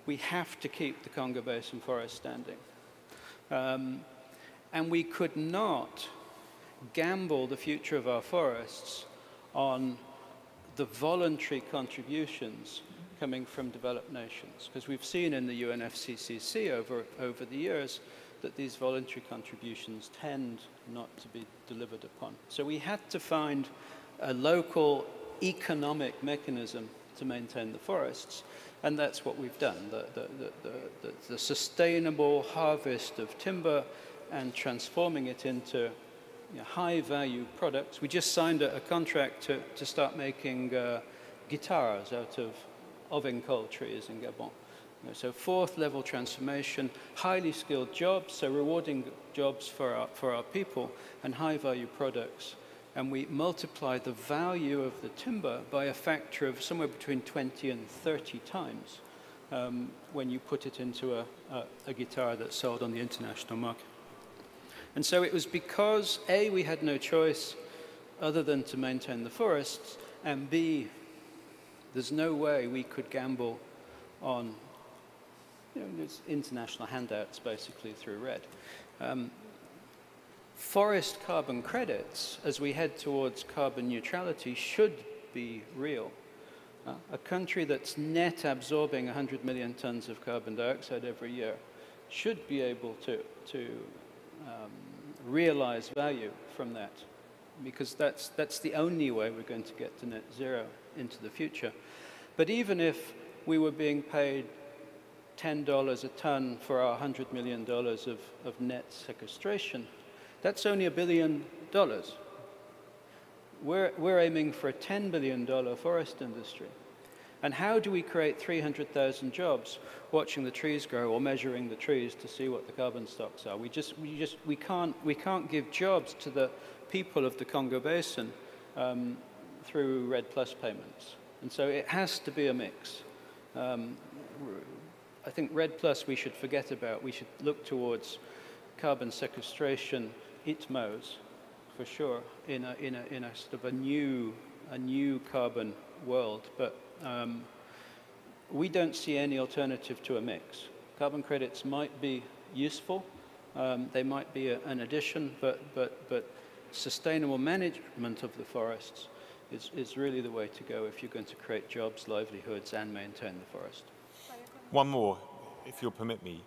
we have to keep the Congo Basin forest standing. And we could not gamble the future of our forests on the voluntary contributions coming from developed nations, because we've seen in the UNFCCC over the years that these voluntary contributions tend not to be delivered upon. So we had to find a local economic mechanism to maintain the forests, and that's what we've done. The sustainable harvest of timber and transforming it into high-value products. We just signed a contract to start making guitars out of oven-coal trees in Gabon. So fourth-level transformation, highly skilled jobs, so rewarding jobs for our people, and high-value products. And we multiply the value of the timber by a factor of somewhere between 20 and 30 times when you put it into a guitar that's sold on the international market. And so it was because, A, we had no choice other than to maintain the forests, and B, there's no way we could gamble on international handouts, basically, through RED. Forest carbon credits, as we head towards carbon neutrality, should be real. A country that's net absorbing 100 million tons of carbon dioxide every year should be able to realize value from that, because that's the only way we're going to get to net zero into the future. But even if we were being paid $10 a ton for our $100 million of net sequestration, that's only $1 billion. We're aiming for a $10 billion forest industry. And how do we create 300,000 jobs watching the trees grow or measuring the trees to see what the carbon stocks are? We can't give jobs to the people of the Congo Basin through RED+ payments. And so it has to be a mix. I think RED+ we should forget about. We should look towards carbon sequestration, ITMOs, for sure, in a sort of a new carbon world. But we don't see any alternative to a mix. Carbon credits might be useful, They might be an addition, but sustainable management of the forests is really the way to go if you're going to create jobs, livelihoods, and maintain the forest. One more, if you'll permit me.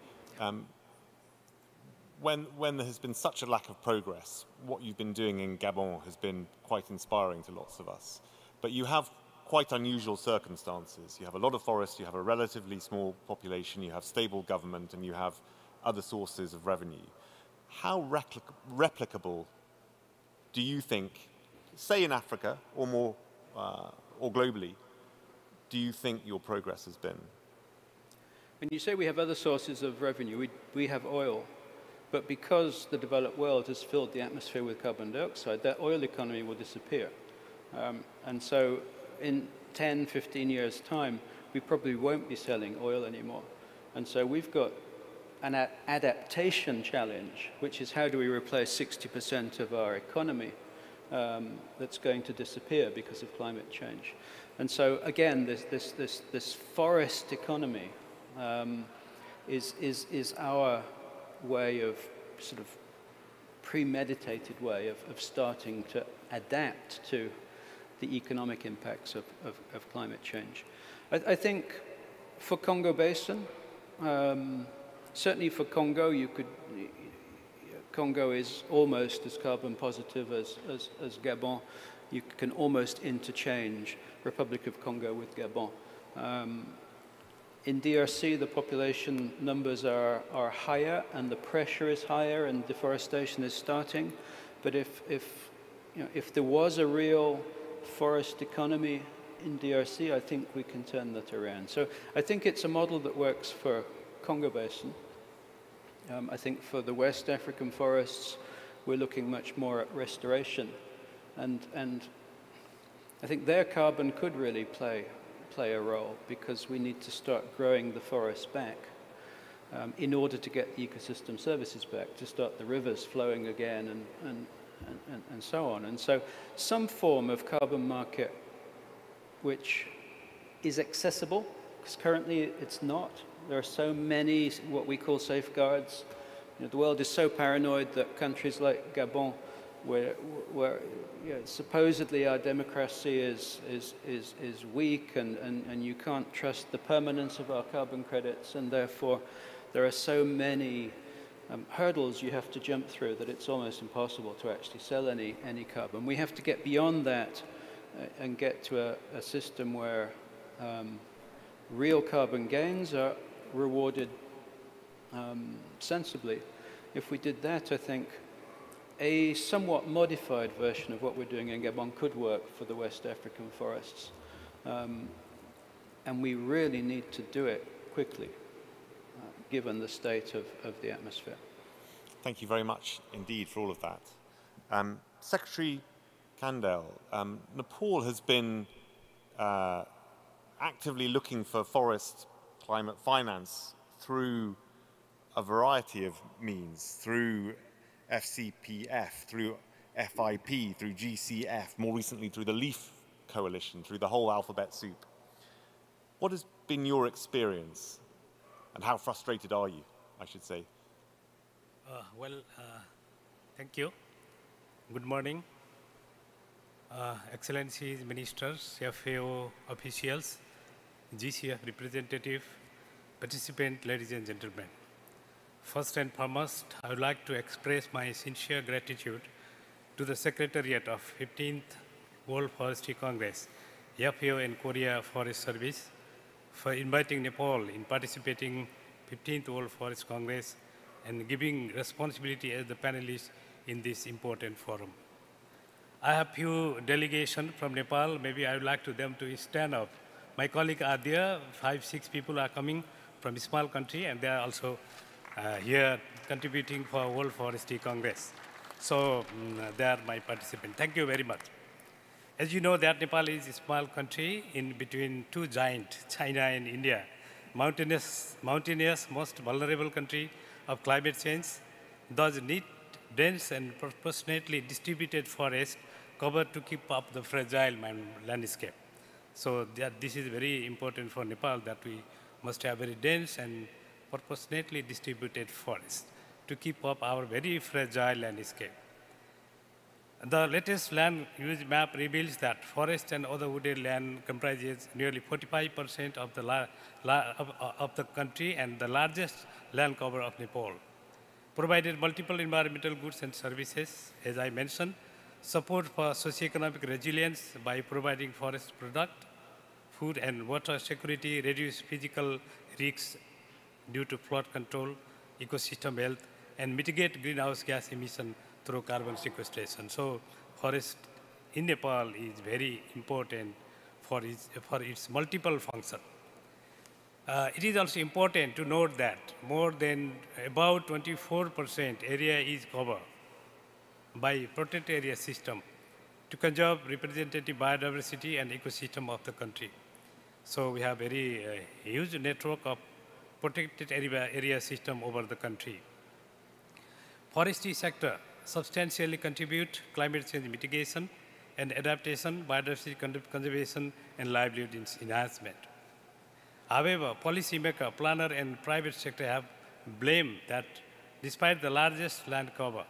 When there has been such a lack of progress, what you've been doing in Gabon has been quite inspiring to lots of us. But you have quite unusual circumstances. You have a lot of forest, you have a relatively small population, you have stable government, and you have other sources of revenue. How replicable do you think, say in Africa or more or globally, do you think your progress has been? When you say we have other sources of revenue, we have oil. But because the developed world has filled the atmosphere with carbon dioxide, that oil economy will disappear. And so in 10, 15 years' time, we probably won't be selling oil anymore. And so we've got an adaptation challenge, which is how do we replace 60% of our economy that's going to disappear because of climate change. And so again, this forest economy is our way of sort of premeditated way of starting to adapt to the economic impacts of climate change. I think for Congo Basin, certainly for Congo, Congo is almost as carbon positive as Gabon. You can almost interchange Republic of Congo with Gabon. In DRC, the population numbers are higher and the pressure is higher and deforestation is starting. But if there was a real forest economy in DRC, I think we can turn that around. So I think it's a model that works for Congo Basin. I think for the West African forests, we're looking much more at restoration. And I think their carbon could really play a role because we need to start growing the forests back in order to get the ecosystem services back, to start the rivers flowing again and so on. And so some form of carbon market which is accessible, because currently it's not. There are so many what we call safeguards. You know, the world is so paranoid that countries like Gabon, where supposedly our democracy is weak and you can't trust the permanence of our carbon credits, and therefore there are so many hurdles you have to jump through that it's almost impossible to actually sell any carbon. We have to get beyond that and get to a system where real carbon gains are rewarded sensibly. If we did that, I think a somewhat modified version of what we're doing in Gabon could work for the West African forests. And we really need to do it quickly, given the state of the atmosphere. Thank you very much indeed for all of that. Secretary Kandel, Nepal has been actively looking for forest climate finance through a variety of means, through FCPF, through FIP, through GCF, more recently through the LEAF coalition, through the whole alphabet soup. What has been your experience, and how frustrated are you, I should say? Thank you. Good morning. Excellencies, ministers, FAO officials, GCF representative, participant, ladies and gentlemen. First and foremost, I would like to express my sincere gratitude to the Secretariat of 15th World Forestry Congress, FAO and Korea Forest Service, for inviting Nepal in participating 15th World Forest Congress and giving responsibility as the panelist in this important forum. I have few delegation from Nepal. Maybe I would like to them to stand up. My colleagues are there. 5, 6 people are coming from a small country, and they are also here contributing for World Forestry Congress. So they are my participants. Thank you very much. As you know, that Nepal is a small country in between two giants, China and India. Mountainous, most vulnerable country of climate change, thus need dense and proportionately distributed forest cover to keep up the fragile landscape. So this is very important for Nepal, that we must have very dense and proportionately distributed forest. to keep up our very fragile landscape. The latest land use map reveals that forest and other wooded land comprises nearly 45% of the country and the largest land cover of Nepal. Provided multiple environmental goods and services, as I mentioned, support for socioeconomic resilience by providing forest product, food and water security, reduce physical risks due to flood control, ecosystem health, and mitigate greenhouse gas emission through carbon sequestration. So forest in Nepal is very important for its multiple function. It is also important to note that more than about 24% area is covered by protected area system to conserve representative biodiversity and ecosystem of the country. So we have very huge network of protected area system over the country. Forestry sector substantially contribute climate change mitigation and adaptation, biodiversity conservation, and livelihood enhancement. However, policymaker, planner, and private sector have blamed that despite the largest land cover,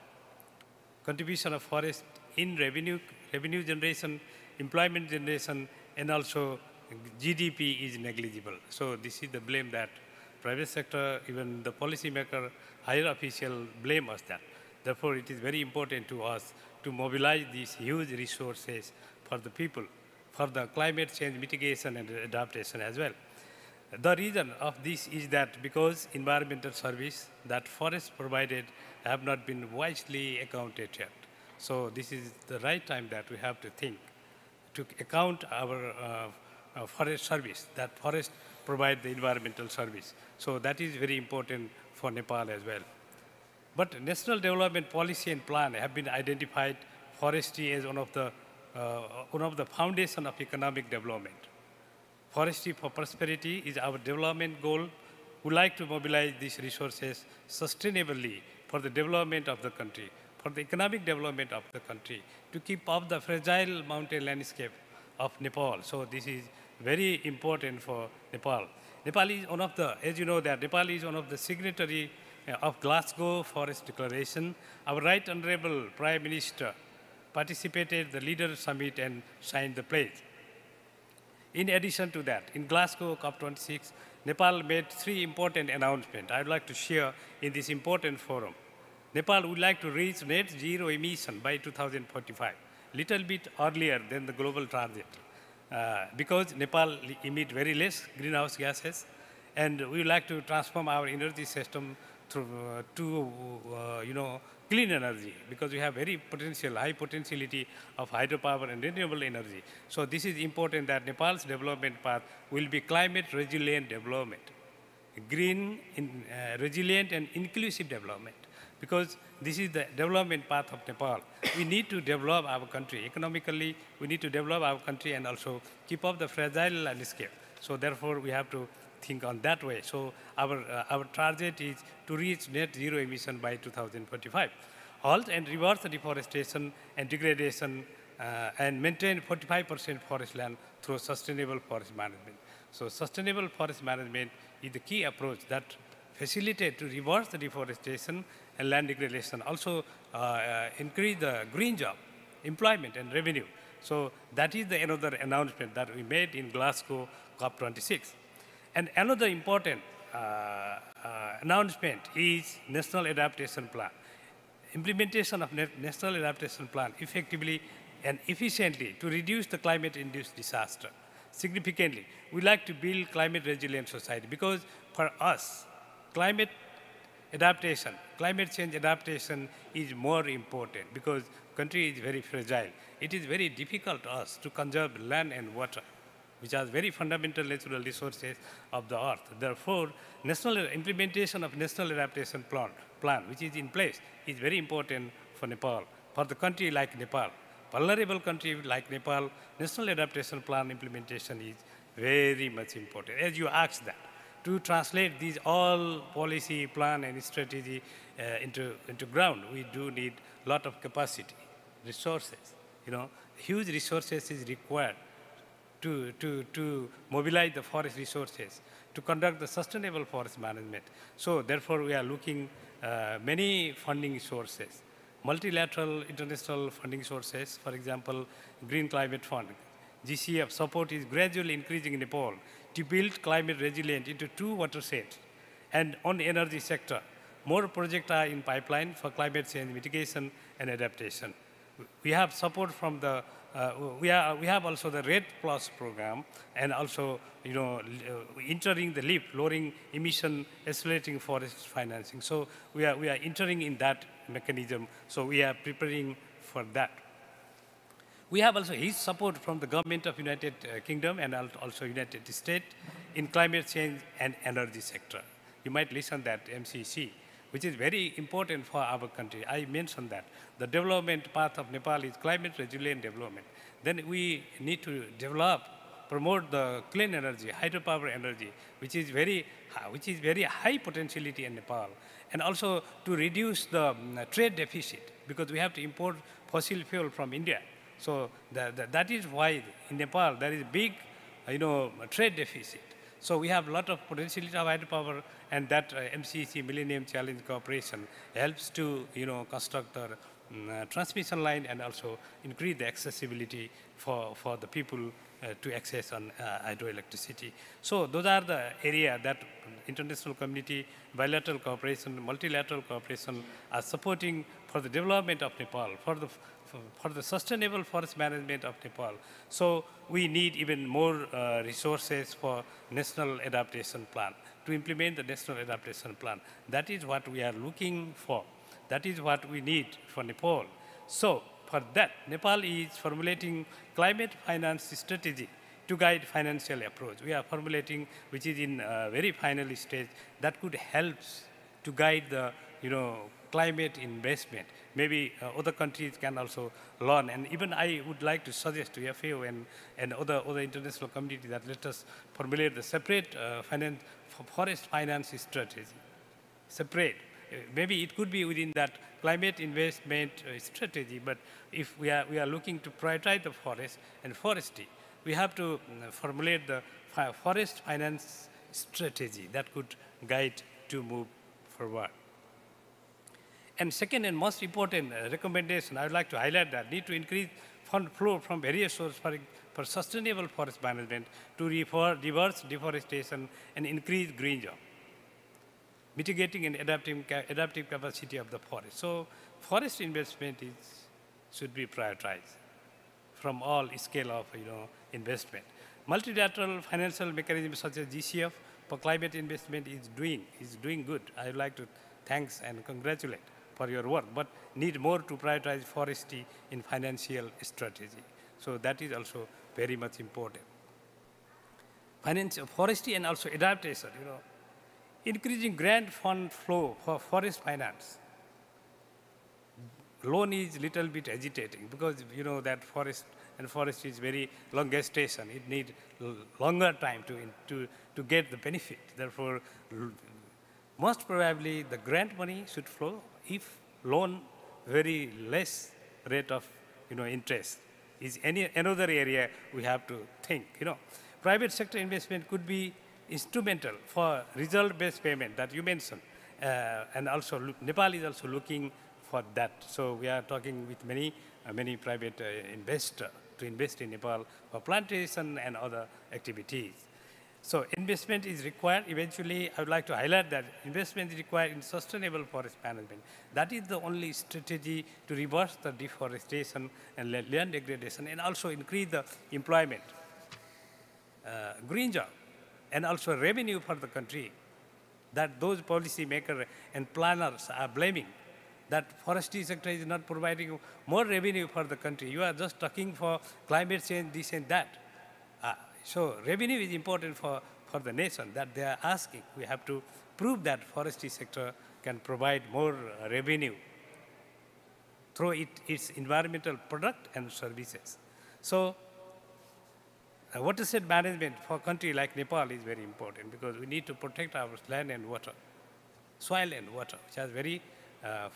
contribution of forest in revenue generation, employment generation, and also GDP is negligible. So this is the blame that private sector, even the policymaker, higher official blame us that. Therefore, it is very important to us to mobilize these huge resources for the people, for the climate change mitigation and adaptation as well. The reason of this is that because environmental service that forests provided have not been wisely accounted yet. So this is the right time that we have to think to account our forest service, that forest provide the environmental service. So that is very important for Nepal as well. But national development policy and plan have been identified forestry as one of the foundation of economic development. Forestry for prosperity is our development goal. We like to mobilize these resources sustainably for the development of the country, for the economic development of the country, to keep up the fragile mountain landscape of Nepal. So this is very important for Nepal. Nepal is one of the, as you know, that Nepal is one of the signatory of Glasgow Forest Declaration. Our Right Honorable Prime Minister participated the Leader Summit and signed the pledge. In addition to that, in Glasgow COP26, Nepal made 3 important announcements I would like to share in this important forum. Nepal would like to reach net zero emission by 2045, little bit earlier than the global target, because Nepal emit very less greenhouse gases, and we would like to transform our energy system to clean energy, because we have very high potentiality of hydropower and renewable energy. So this is important that Nepal's development path will be climate resilient development, green, resilient and inclusive development, because this is the development path of Nepal. We need to develop our country economically, we need to develop our country and also keep up the fragile landscape. So therefore we have to think on that way. So our target is to reach net zero emission by 2045. Halt and reverse the deforestation and degradation and maintain 45% forest land through sustainable forest management. So sustainable forest management is the key approach that facilitates to reverse the deforestation and land degradation, also increase the green job, employment and revenue. So that is another announcement that we made in Glasgow COP26. And another important announcement is National Adaptation Plan. Implementation of National Adaptation Plan effectively and efficiently to reduce the climate-induced disaster significantly. We like to build climate-resilient society because for us, climate adaptation, climate change adaptation is more important because country is very fragile. It is very difficult to us to conserve land and water, which are very fundamental natural resources of the earth. Therefore, implementation of National Adaptation Plan, which is in place, is very important for Nepal. For the country like Nepal, vulnerable country like Nepal, National Adaptation Plan implementation is very much important. As you asked that, to translate these all policy, plan, and strategy into ground, we do need a lot of capacity, resources. Huge resources is required to mobilize the forest resources, to conduct the sustainable forest management. So therefore, we are looking many funding sources, multilateral international funding sources. For example, Green Climate Fund, GCF support is gradually increasing in Nepal to build climate resilient into 2 watersheds. And on the energy sector, more projects are in pipeline for climate change mitigation and adaptation. We have support from the, we have also the RED Plus program, and also, entering the LEAP, lowering emission, accelerating forest financing. So we are entering in that mechanism. So we are preparing for that. We have also huge support from the government of United Kingdom and also United States in climate change and energy sector. You might listen that MCC, which is very important for our country. I mentioned that. The development path of Nepal is climate resilient development. Then we need to develop, promote the clean energy, hydropower energy, which is very high potentiality in Nepal. And also to reduce the trade deficit, because we have to import fossil fuel from India. So that is why in Nepal there is a big, trade deficit. So we have a lot of potentiality of hydropower, and that MCC Millennium Challenge Cooperation helps to, construct the transmission line and also increase the accessibility for the people to access on hydroelectricity. So those are the areas that international community, bilateral cooperation, multilateral cooperation are supporting for the development of Nepal, for the sustainable forest management of Nepal. So we need even more resources for National Adaptation Plan, to implement the National Adaptation Plan. That is what we are looking for. That is what we need for Nepal. So for that, Nepal is formulating climate finance strategy to guide financial approach. We are formulating, which is in very final stage, that could help to guide the, climate investment. Maybe other countries can also learn. And even I would like to suggest to FAO and other international community that let us formulate the separate forest finance strategy. Separate. Maybe it could be within that climate investment strategy, but if we are looking to prioritize the forest and forestry, we have to formulate the forest finance strategy that could guide to move forward. And second and most important recommendation, I would like to highlight that need to increase fund flow from various sources for sustainable forest management to reverse deforestation and increase green jobs, mitigating and adaptive capacity of the forest. So forest investment should be prioritized from all scale of investment. Multilateral financial mechanisms such as GCF for climate investment is doing good. I would like to thanks and congratulate for your work, but need more to prioritize forestry in financial strategy. So that is also very much important. Forestry and also adaptation, increasing grant fund flow for forest finance. Loan is little bit agitating because that forest and forestry is very long gestation. It needs longer time to get the benefit. Therefore, most probably the grant money should flow if loan very less rate of interest is another area we have to think. Private sector investment could be instrumental for result-based payment that you mentioned, and also Nepal is also looking for that. So we are talking with many private investors to invest in Nepal for plantation and other activities. So investment is required. Eventually, I would like to highlight that investment is required in sustainable forest management. That is the only strategy to reverse the deforestation and land degradation, and also increase the employment, green job, and also revenue for the country. That those policy makers and planners are blaming that forestry sector is not providing more revenue for the country. You are just talking for climate change, this and that. So revenue is important for the nation that they are asking. We have to prove that forestry sector can provide more revenue through its environmental product and services. So watershed management for a country like Nepal is very important because we need to protect our land and water, soil and water, which is very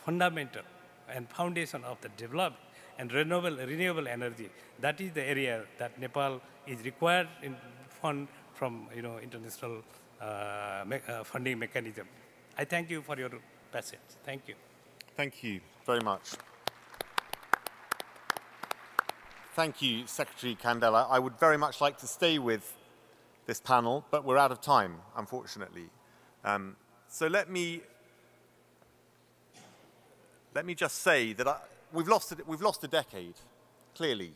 fundamental and foundation of the development and renewable energy. That is the area that Nepal is required in fund from international funding mechanism. I thank you for your passage. Thank you. Thank you very much. Thank you, Secretary Candela. I would very much like to stay with this panel, but we're out of time, unfortunately. So let me just say that we've lost a decade, clearly.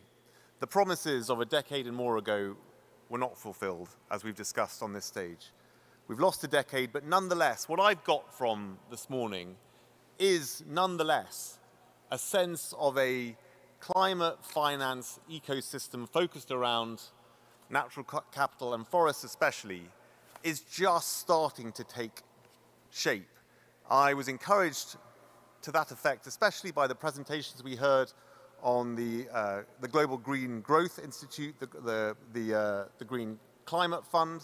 The promises of a decade and more ago were not fulfilled, as we've discussed on this stage. We've lost a decade, but nonetheless, what I've got from this morning is nonetheless a sense of a climate finance ecosystem focused around natural capital and forests especially, is just starting to take shape. I was encouraged to that effect, especially by the presentations we heard on the Global Green Growth Institute, the Green Climate Fund,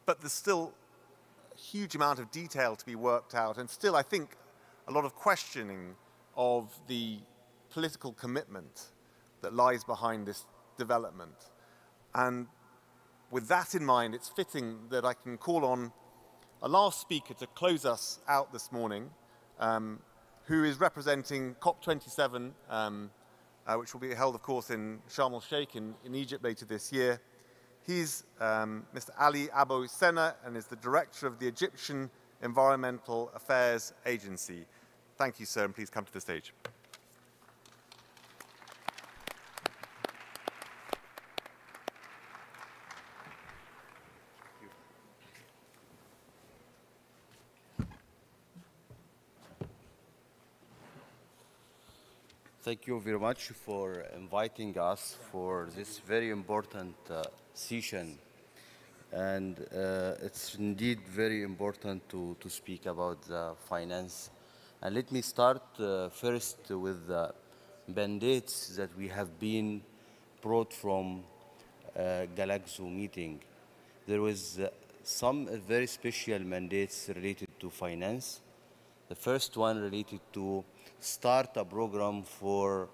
but there's still a huge amount of detail to be worked out, and still, I think, a lot of questioning of the political commitment that lies behind this development. And with that in mind, it's fitting that I can call on a last speaker to close us out this morning, who is representing COP27, which will be held, of course, in Sharm el-Sheikh in Egypt later this year. He's Mr. Ali Abo Sena and is the director of the Egyptian Environmental Affairs Agency. Thank you, sir, and please come to the stage. Thank you very much for inviting us for this very important session. And it's indeed very important to speak about the finance. And let me start first with the mandates that we have been brought from Glasgow meeting. There was some very special mandates related to finance. The first one related to start a program for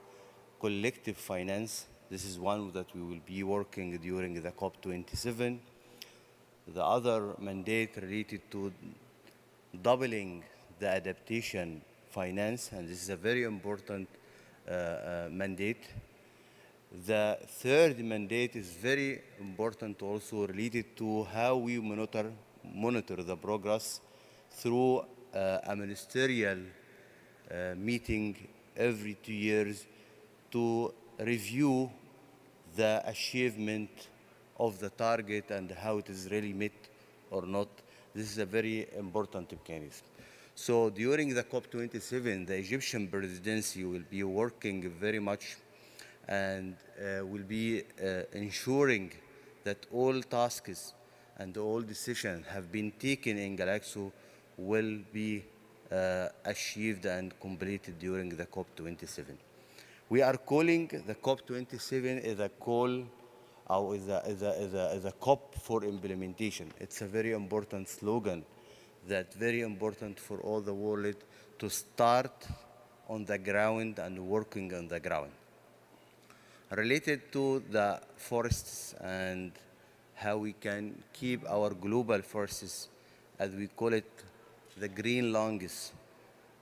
collective finance. This is one that we will be working during the COP27. The other mandate related to doubling the adaptation finance, and this is a very important mandate. The third mandate is very important also related to how we monitor the progress through a ministerial meeting every 2 years to review the achievement of the target and how it is really met or not. This is a very important mechanism. So during the COP27, the Egyptian presidency will be working very much and will be ensuring that all tasks and all decisions have been taken in Glasgow will be achieved and completed during the COP27. We are calling the COP27 as a call, or as a COP for implementation. It's a very important slogan that's very important for all the world to start on the ground and working on the ground. Related to the forests and how we can keep our global forests, as we call it, the green lungs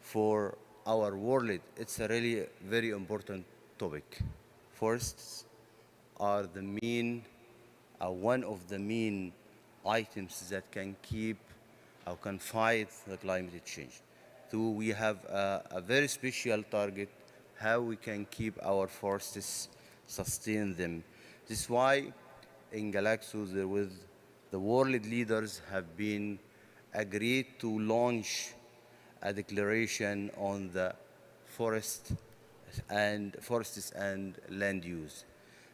for our world, it's a really very important topic. Forests are the main, one of the main items that can keep or can fight the climate change. So we have a very special target, how we can keep our forests, sustain them. This is why in Glasgow the world leaders have been agreed to launch a declaration on the forests and land use.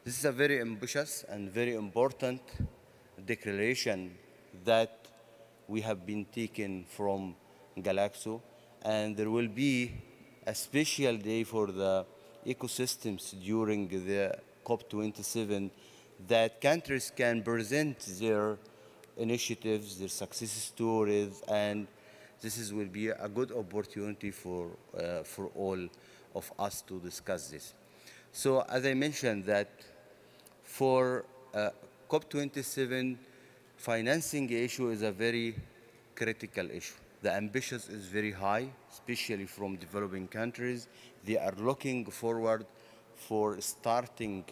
This is a very ambitious and very important declaration that we have been taken from Glasgow, and there will be a special day for the ecosystems during the COP27 that countries can present their initiatives, their success stories, and this will be a good opportunity for all of us to discuss this. So as I mentioned that for COP27, financing issue is a very critical issue. The ambition is very high, especially from developing countries. They are looking forward for starting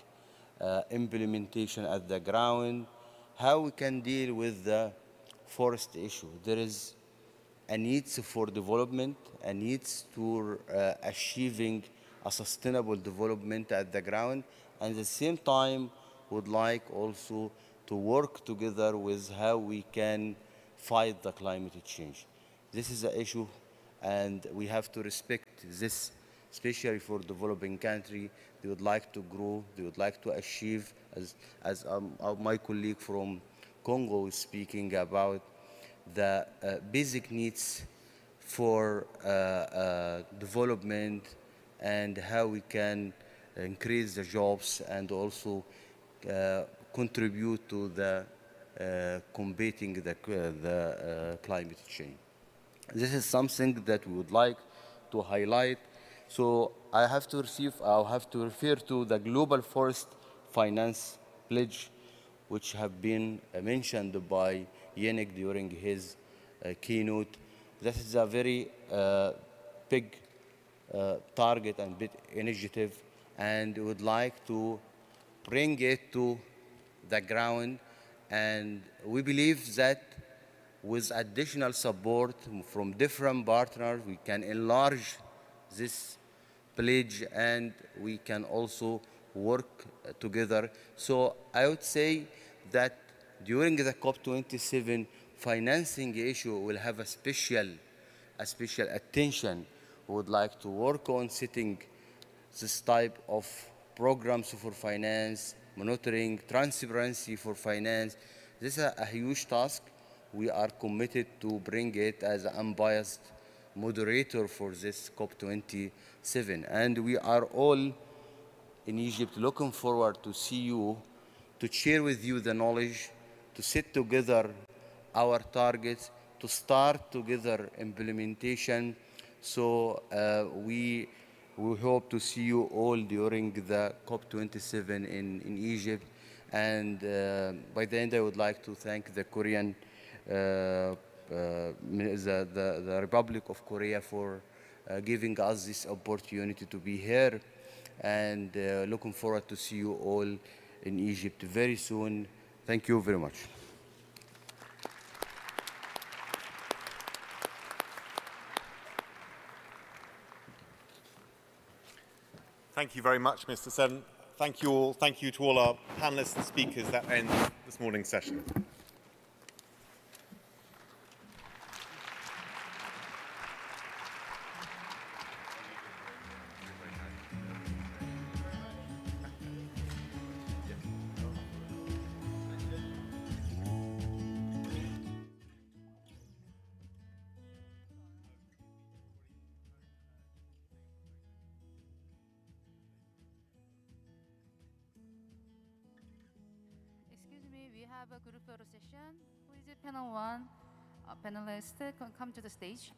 implementation at the ground, how we can deal with the forest issue. There is a need for development, a need to achieving a sustainable development at the ground, and at the same time would like also to work together with how we can fight the climate change. This is an issue, and we have to respect this, especially for developing country. They would like to grow, they would like to achieve, as my colleague from Congo is speaking about, the basic needs for development and how we can increase the jobs and also contribute to the combating the climate change. This is something that we would like to highlight. So I have to refer to the Global Forest Finance Pledge, which have been mentioned by Yannick during his keynote. That is a very big target and big initiative, and we would like to bring it to the ground. And we believe that with additional support from different partners, we can enlarge this pledge and we can also work together. So I would say that during the COP27, financing issue will have a special attention. We would like to work on setting this type of programs for finance, monitoring, transparency for finance. This is a huge task. We are committed to bring it as an unbiased moderator for this COP27. And we are all in Egypt looking forward to see you, to share with you the knowledge, to set together our targets, to start together implementation. So we hope to see you all during the COP27 in Egypt. And by the end, I would like to thank the Korean, the Republic of Korea for giving us this opportunity to be here. And looking forward to see you all in Egypt very soon. Thank you very much. Thank you very much, Mr. Seven. Thank you all. Thank you to all our panelists and speakers. That ends this morning's session. Excuse me, we have a group photo session. Who is panel one? Panelist, come to the stage.